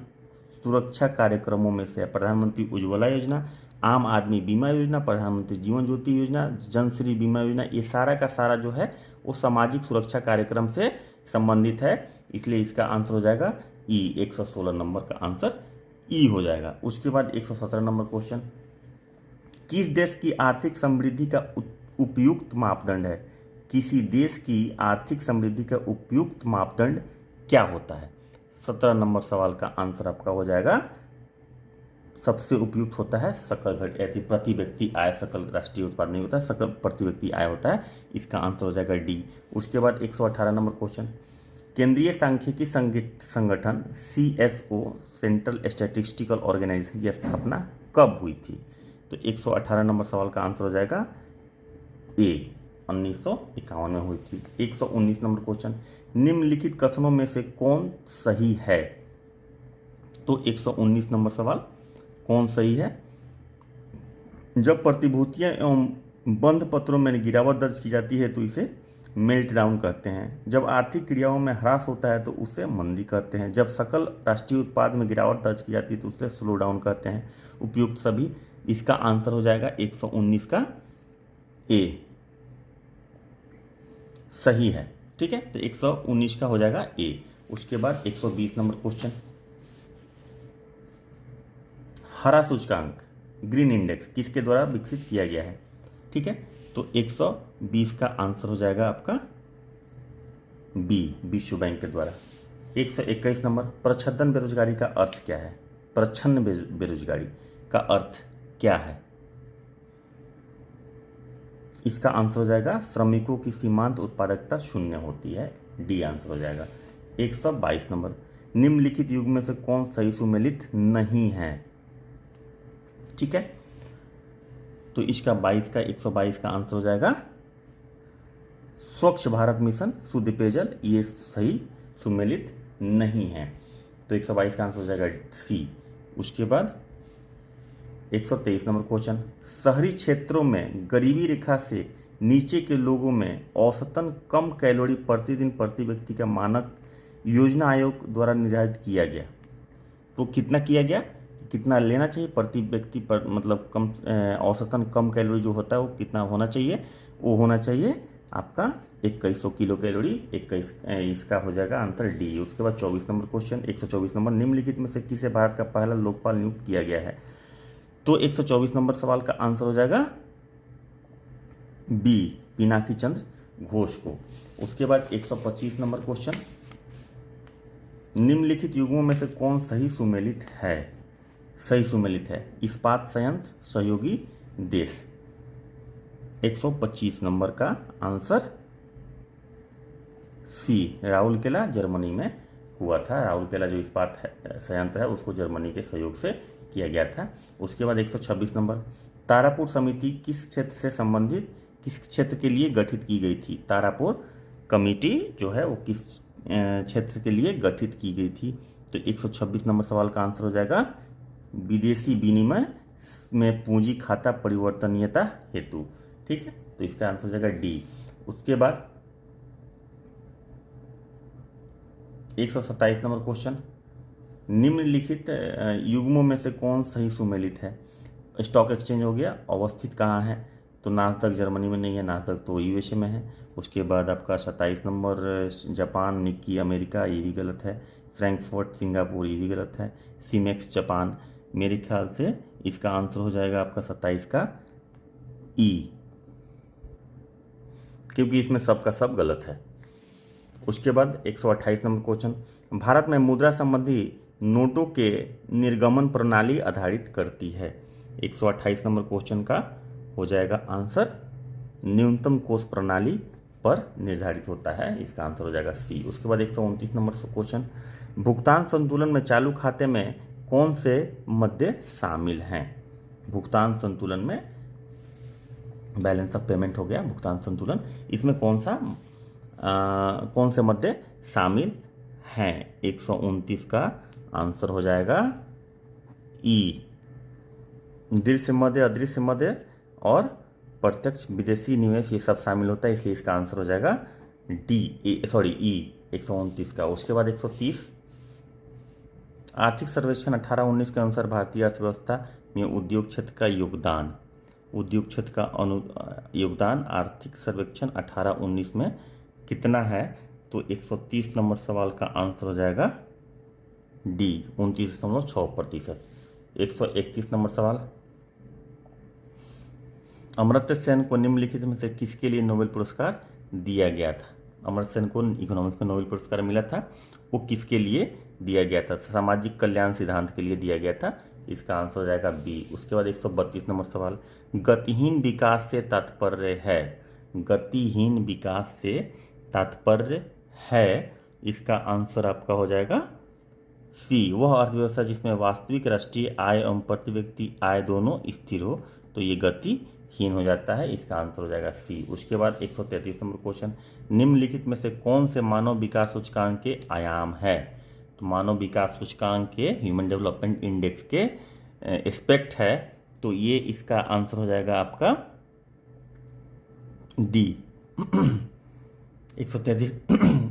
सुरक्षा कार्यक्रमों में से है? प्रधानमंत्री उज्ज्वला योजना, आम आदमी बीमा योजना, प्रधानमंत्री जीवन ज्योति योजना, जनश्री बीमा योजना, ये सारा का सारा जो है वो सामाजिक सुरक्षा कार्यक्रम से संबंधित है, इसलिए इसका आंसर हो जाएगा ई। 116 नंबर का आंसर ई हो जाएगा। उसके बाद 117 नंबर क्वेश्चन, किस देश की आर्थिक समृद्धि का उपयुक्त मापदंड है? किसी देश की आर्थिक समृद्धि का उपयुक्त मापदंड क्या होता है? 17 नंबर सवाल का आंसर आपका हो जाएगा, सबसे उपयुक्त होता है सकल घरेलू प्रति व्यक्ति आय। सकल राष्ट्रीय उत्पाद नहीं होता है, सकल प्रति व्यक्ति आय होता है। इसका आंसर हो जाएगा डी। उसके बाद 118 नंबर क्वेश्चन, केंद्रीय सांख्यिकी संगठन CSO सेंट्रल स्टैटिस्टिकल ऑर्गेनाइजेशन की स्थापना कब हुई थी? तो 118 नंबर सवाल का आंसर हो जाएगा ए, 1951 में हुई थी। 119 नंबर क्वेश्चन, निम्नलिखित कथनों में से कौन सही है? तो 119 नंबर सवाल, कौन सही है? जब प्रतिभूतियां एवं बंध पत्रों में गिरावट दर्ज की जाती है तो इसे मेल्ट डाउन कहते हैं। जब आर्थिक क्रियाओं में ह्रास होता है तो उसे मंदी कहते हैं। जब सकल राष्ट्रीय उत्पाद में गिरावट दर्ज की जाती है तो उसे स्लो डाउन कहते हैं। उपयुक्त सभी। इसका आंसर हो जाएगा 119 का ए, सही है। ठीक है, तो 119 का हो जाएगा ए। उसके बाद 120 नंबर क्वेश्चन, हरा सूचकांक ग्रीन इंडेक्स किसके द्वारा विकसित किया गया है? ठीक है, तो 120 का आंसर हो जाएगा आपका बी, विश्व बैंक के द्वारा। 121 नंबर, प्रच्छन्न बेरोजगारी का अर्थ क्या है? प्रच्छन्न बेरोजगारी का अर्थ क्या है? इसका आंसर हो जाएगा श्रमिकों की सीमांत उत्पादकता शून्य होती है। डी आंसर हो जाएगा। 122 नंबर, निम्नलिखित युग में से कौन सही सुमेलित नहीं है? ठीक है, तो इसका 122 का आंसर हो जाएगा स्वच्छ भारत मिशन, शुद्ध पेयजल, ये सही सुमेलित नहीं है। तो 122 का आंसर हो जाएगा सी। उसके बाद 123 नंबर क्वेश्चन, शहरी क्षेत्रों में गरीबी रेखा से नीचे के लोगों में औसतन कम कैलोरी प्रतिदिन प्रति व्यक्ति का मानक योजना आयोग द्वारा निर्धारित किया गया। तो कितना किया गया, कितना लेना चाहिए प्रति व्यक्ति पर, मतलब कम औसतन कम कैलोरी जो होता है वो कितना होना चाहिए? वो होना चाहिए आपका 2100 किलो कैलोरी। 21, इसका हो जाएगा आंसर डी। उसके बाद 24 नंबर क्वेश्चन, 124 नंबर, निम्नलिखित में से किसे भारत का पहला लोकपाल नियुक्त किया गया है? तो 124 नंबर सवाल का आंसर हो जाएगा बी, पिनाकी चंद्र घोष को। उसके बाद 125 नंबर क्वेश्चन, निम्नलिखित युगों में से कौन सही सुमेलित है? सही सुमेलित है इस्पात संयंत्र सहयोगी देश। 125 नंबर का आंसर सी, राउरकेला जर्मनी में हुआ था। राउरकेला जो इस्पात संयंत्र है उसको जर्मनी के सहयोग से किया गया था। उसके बाद 126 नंबर, तारापुर समिति किस क्षेत्र से संबंधित, किस क्षेत्र के लिए गठित की गई थी? तारापुर कमेटी जो है वो किस क्षेत्र के लिए गठित की गई थी? तो 126 नंबर सवाल का आंसर हो जाएगा विदेशी विनिमय में पूंजी खाता परिवर्तनीयता हेतु। ठीक है, तो इसका आंसर हो जाएगा डी। उसके बाद 127 नंबर क्वेश्चन, निम्नलिखित युग्मों में से कौन सही सुमेलित है? स्टॉक एक्सचेंज हो गया, अवस्थित कहाँ है? तो नास्डक जर्मनी में नहीं है, नास्डक तो यूएसए में है। उसके बाद आपका 27 नंबर जापान, निक्की अमेरिका, ये भी गलत है। फ्रैंकफर्ट सिंगापुर, ये भी गलत है। सीमेक्स जापान, मेरे ख्याल से इसका आंसर हो जाएगा आपका 27 का ई, क्योंकि इसमें सब का सब गलत है। उसके बाद 128 नंबर क्वेश्चन, भारत में मुद्रा संबंधी नोटों के निर्गमन प्रणाली आधारित करती है। 128 नंबर क्वेश्चन का हो जाएगा आंसर न्यूनतम कोष प्रणाली पर निर्धारित होता है। इसका आंसर हो जाएगा सी। उसके बाद 129 नंबर क्वेश्चन, भुगतान संतुलन में चालू खाते में कौन से मध्य शामिल हैं? भुगतान संतुलन में बैलेंस ऑफ पेमेंट हो गया, भुगतान संतुलन, इसमें कौन से मध्य शामिल हैं? 129 का आंसर हो जाएगा ई, दृश्य मध्य, अदृश्य मध्य और प्रत्यक्ष विदेशी निवेश, ये सब शामिल होता है, इसलिए इसका आंसर हो जाएगा डी, ई 129 का। उसके बाद 130, आर्थिक सर्वेक्षण 18-19 के अनुसार भारतीय अर्थव्यवस्था में उद्योग क्षेत्र का योगदान, उद्योग क्षेत्र का योगदान आर्थिक सर्वेक्षण 18-19 में कितना है? तो 130 नंबर सवाल का आंसर हो जाएगा डी, 29.6%। 131 नंबर सवाल, अमर्त्य सेन को निम्नलिखित में से किसके लिए नोबेल पुरस्कार दिया गया था? अमर्त्य सेन को इकोनॉमिक्स में नोबेल पुरस्कार मिला था, वो किसके लिए दिया गया था? सामाजिक कल्याण सिद्धांत के लिए दिया गया था। इसका आंसर हो जाएगा बी। उसके बाद 132 नंबर सवाल, गतिहीन विकास से तात्पर्य है? गतिहीन विकास से तात्पर्य है, इसका आंसर आपका हो जाएगा सी। वह अर्थव्यवस्था जिसमें वास्तविक राष्ट्रीय आय एवं प्रति व्यक्ति आय दोनों स्थिर हो, तो ये गतिहीन हो जाता है। इसका आंसर हो जाएगा सी। उसके बाद 133 नंबर क्वेश्चन, निम्नलिखित में से कौन से मानव विकास सूचकांक के आयाम है? तो मानव विकास सूचकांक के, ह्यूमन डेवलपमेंट इंडेक्स के एस्पेक्ट है, तो ये इसका आंसर हो जाएगा आपका डी।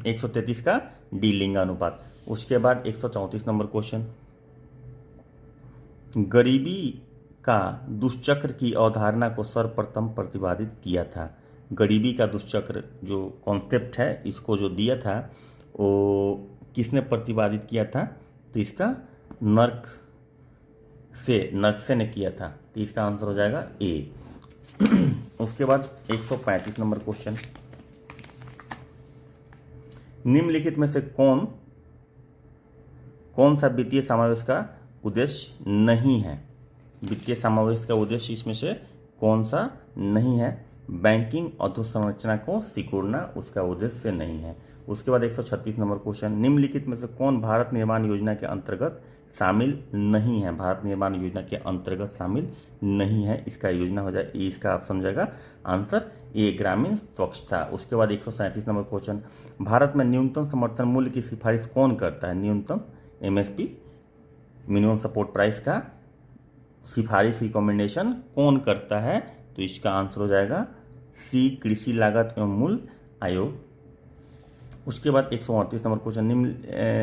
133 का डी लिंगानुपात। उसके बाद 134 नंबर क्वेश्चन, गरीबी का दुष्चक्र की अवधारणा को सर्वप्रथम प्रतिपादित किया था? गरीबी का दुष्चक्र जो कॉन्सेप्ट है, इसको जो दिया था वो किसने प्रतिपादित किया था? तो इसका नर्कसे ने किया था। तो इसका आंसर हो जाएगा ए। उसके बाद 135 नंबर क्वेश्चन, निम्नलिखित में से कौन सा वित्तीय समावेश का उद्देश्य नहीं है? वित्तीय समावेश का उद्देश्य इसमें से कौन सा नहीं है? बैंकिंग अधोसंरचना को सिकुड़ना उसका उद्देश्य नहीं है। उसके बाद 136 नंबर क्वेश्चन, निम्नलिखित में से कौन भारत निर्माण योजना के अंतर्गत शामिल नहीं है? भारत निर्माण योजना के अंतर्गत शामिल नहीं है, इसका योजना हो जाए, इसका आप समझेगा आंसर ए, ग्रामीण स्वच्छता। उसके बाद 137 नंबर क्वेश्चन, भारत में न्यूनतम समर्थन मूल्य की सिफारिश कौन करता है? न्यूनतम एमएसपी, मिनिमम सपोर्ट प्राइस का सिफारिश, रिकमेंडेशन कौन करता है? तो इसका आंसर हो जाएगा सी, कृषि लागत एवं मूल्य आयोग। उसके बाद 138 नंबर क्वेश्चन,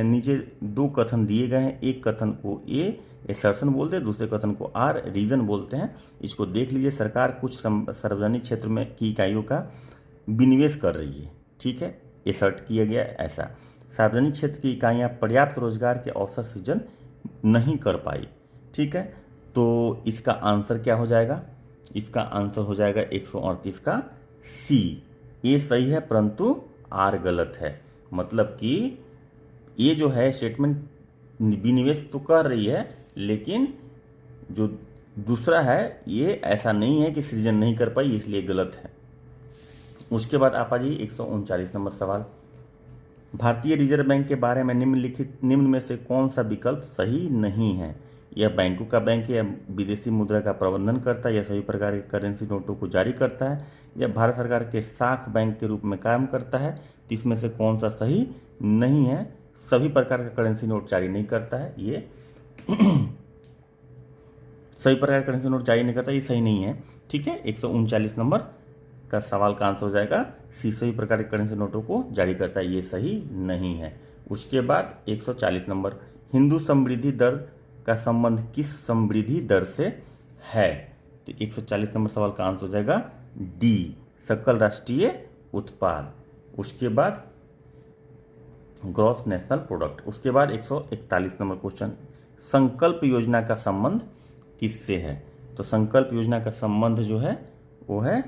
नीचे दो कथन दिए गए हैं, एक कथन को ए एसर्शन बोलते हैं, दूसरे कथन को आर रीजन बोलते हैं। इसको देख लीजिए। सरकार कुछ सार्वजनिक क्षेत्र में की इकाइयों का विनिवेश कर रही है, ठीक है, एसर्ट किया गया ऐसा। सार्वजनिक क्षेत्र की इकाइयाँ पर्याप्त रोजगार के अवसर सृजन नहीं कर पाई, ठीक है। तो इसका आंसर क्या हो जाएगा? इसका आंसर हो जाएगा 138 का सी। ए सही है परंतु आर गलत है। मतलब कि ये जो है स्टेटमेंट विनिवेश तो कर रही है, लेकिन जो दूसरा है ये ऐसा नहीं है कि सृजन नहीं कर पाई, इसलिए गलत है। उसके बाद आप आ जाइए 139 नंबर सवाल, भारतीय रिजर्व बैंक के बारे में निम्न में से कौन सा विकल्प सही नहीं है? यह बैंकों का बैंक है, या विदेशी मुद्रा का प्रबंधन करता है, या सभी प्रकार के करेंसी नोटों को जारी करता है, या भारत सरकार के शाख बैंक के रूप में काम करता है? तो इसमें से कौन सा सही नहीं है? सभी प्रकार का करेंसी नोट जारी नहीं करता है, ये सभी प्रकार का करेंसी नोट जारी नहीं करता, ये सही नहीं है, ठीक है। 139 नंबर का सवाल का आंसर हो जाएगा सी, सभी प्रकार के करेंसी नोटों को जारी करता है, ये सही नहीं है। उसके बाद 140 नंबर, हिंदू समृद्धि दर का संबंध किस समृद्धि दर से है? तो 140 नंबर सवाल का आंसर हो जाएगा डी, सकल राष्ट्रीय उत्पाद। उसके बाद ग्रॉस नेशनल प्रोडक्ट। उसके बाद 141 नंबर क्वेश्चन, संकल्प योजना का संबंध किससे है? तो संकल्प योजना का संबंध जो है वो है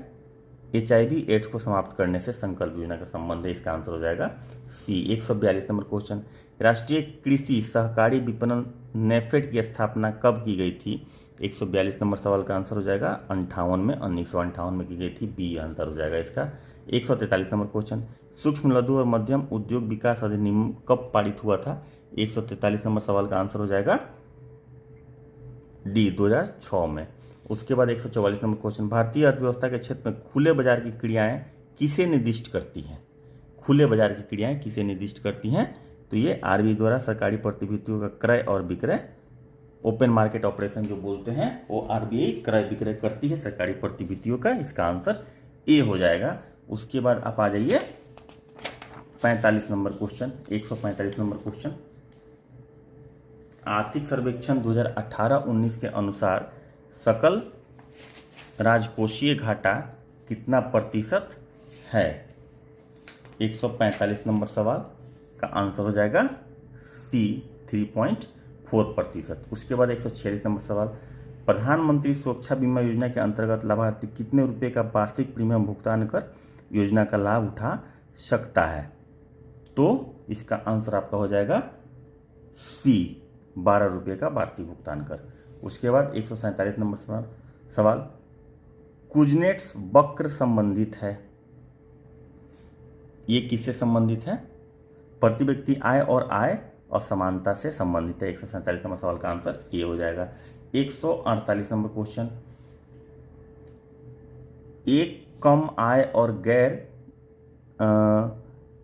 HIV एड्स को समाप्त करने से संकल्प योजना का संबंध है, इसका आंसर हो जाएगा सी। 142 नंबर क्वेश्चन, राष्ट्रीय कृषि सहकारी विपणन नेफेड की स्थापना कब की गई थी? 142 नंबर सवाल का आंसर हो जाएगा 1958 में की गई थी, बी आंसर हो जाएगा इसका। 143 नंबर क्वेश्चन, सूक्ष्म लघु और मध्यम उद्योग विकास अधिनियम कब पारित हुआ था? 143 नंबर सवाल का आंसर हो जाएगा डी, 2006 में। उसके बाद 144 नंबर क्वेश्चन, भारतीय अर्थव्यवस्था के क्षेत्र में खुले बाजार की क्रियाएं किसे निर्दिष्ट करती हैं? खुले बाजार की क्रियाएं किसे निर्दिष्ट करती हैं? तो ये RBI द्वारा सरकारी प्रतिभूतियों का क्रय और विक्रय, ओपन मार्केट ऑपरेशन जो बोलते हैं, वो RBI क्रय विक्रय करती है सरकारी प्रतिभूतियों का, इसका आंसर ए हो जाएगा। उसके बाद आप आ जाइए 45 नंबर क्वेश्चन, 145 नंबर क्वेश्चन, आर्थिक सर्वेक्षण 2018-19 के अनुसार सकल राजकोषीय घाटा कितना प्रतिशत है? 145 नंबर सवाल का आंसर हो जाएगा सी, 3.4%। उसके बाद 146 नंबर सवाल, प्रधानमंत्री सुरक्षा बीमा योजना के अंतर्गत लाभार्थी कितने रुपए का वार्षिक प्रीमियम भुगतान कर योजना का लाभ उठा सकता है। तो इसका आंसर आपका हो जाएगा सी, 12 रुपये का वार्षिक भुगतान कर। उसके बाद 147 नंबर सवाल, कुजनेट्स वक्र संबंधित है। ये किससे संबंधित है? प्रति व्यक्ति आय और आय असमानता से संबंधित है। 147 नंबर सवाल का आंसर ये हो जाएगा। 148 नंबर क्वेश्चन, एक कम आय और गैर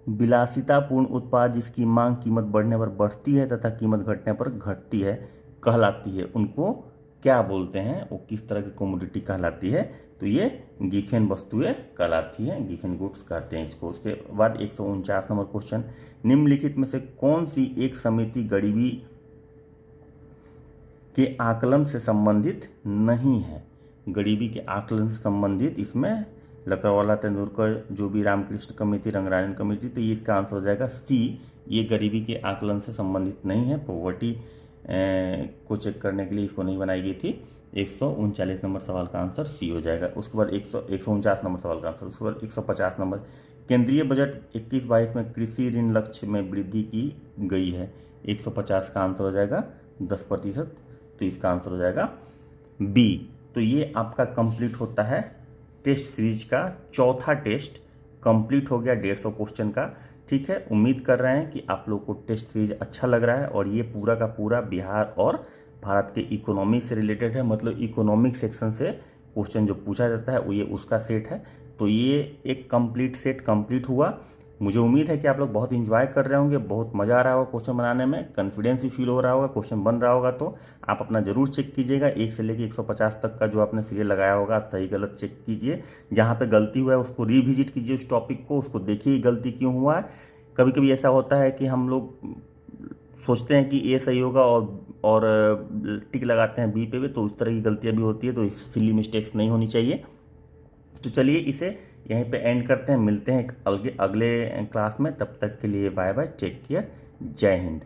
विलासितापूर्ण उत्पाद जिसकी मांग कीमत बढ़ने पर बढ़ती है तथा कीमत घटने पर घटती है कहलाती है, उनको क्या बोलते हैं? वो किस तरह की कमोडिटी कहलाती है? तो ये गिफेन वस्तुएं कहलाती हैं, गिफेन गुड्स कहते हैं इसको। उसके बाद 149 नंबर क्वेश्चन, निम्नलिखित में से कौन सी एक समिति गरीबी के आकलन से संबंधित नहीं है? गरीबी के आकलन से संबंधित इसमें लकड़वाला, तेंदुलकर, जो भी रामकृष्ण कमेटी, रंगराजन कमेटी, तो ये इसका आंसर हो जाएगा सी, ये गरीबी के आकलन से संबंधित नहीं है। पॉवर्टी को चेक करने के लिए इसको नहीं बनाई गई थी। 139 नंबर सवाल का आंसर सी हो जाएगा। उसके बाद 149 नंबर सवाल का आंसर। उसके बाद 150 नंबर, केंद्रीय बजट 21-22 में कृषि ऋण लक्ष्य में वृद्धि की गई है। 150 का आंसर हो जाएगा 10%, तो इसका आंसर हो जाएगा बी। तो ये आपका कंप्लीट होता है टेस्ट सीरीज का चौथा टेस्ट कंप्लीट हो गया 150 क्वेश्चन का। ठीक है, उम्मीद कर रहे हैं कि आप लोग को टेस्ट सीरीज अच्छा लग रहा है और ये पूरा का पूरा बिहार और भारत के इकोनॉमी से रिलेटेड है, मतलब इकोनॉमिक सेक्शन से क्वेश्चन जो पूछा जाता है वो ये उसका सेट है। तो ये एक कंप्लीट सेट कंप्लीट हुआ। मुझे उम्मीद है कि आप लोग बहुत इंजॉय कर रहे होंगे, बहुत मज़ा आ रहा होगा क्वेश्चन बनाने में, कॉन्फिडेंस भी फील हो रहा होगा, क्वेश्चन बन रहा होगा। तो आप अपना जरूर चेक कीजिएगा, 1 से लेकर 150 तक का जो आपने सीरियल लगाया होगा सही गलत चेक कीजिए। जहाँ पे गलती हुआ है उसको रिविजिट कीजिए, उस टॉपिक को, उसको देखिए गलती क्यों हुआ है। कभी कभी ऐसा होता है कि हम लोग सोचते हैं कि ए सही होगा और टिक लगाते हैं बी पे भी, तो उस तरह की गलतियाँ भी होती है। तो इस सिली मिस्टेक्स नहीं होनी चाहिए। तो चलिए इसे यहीं पे एंड करते हैं, मिलते हैं एक अगले क्लास में। तब तक के लिए बाय बाय, टेक केयर, जय हिंद।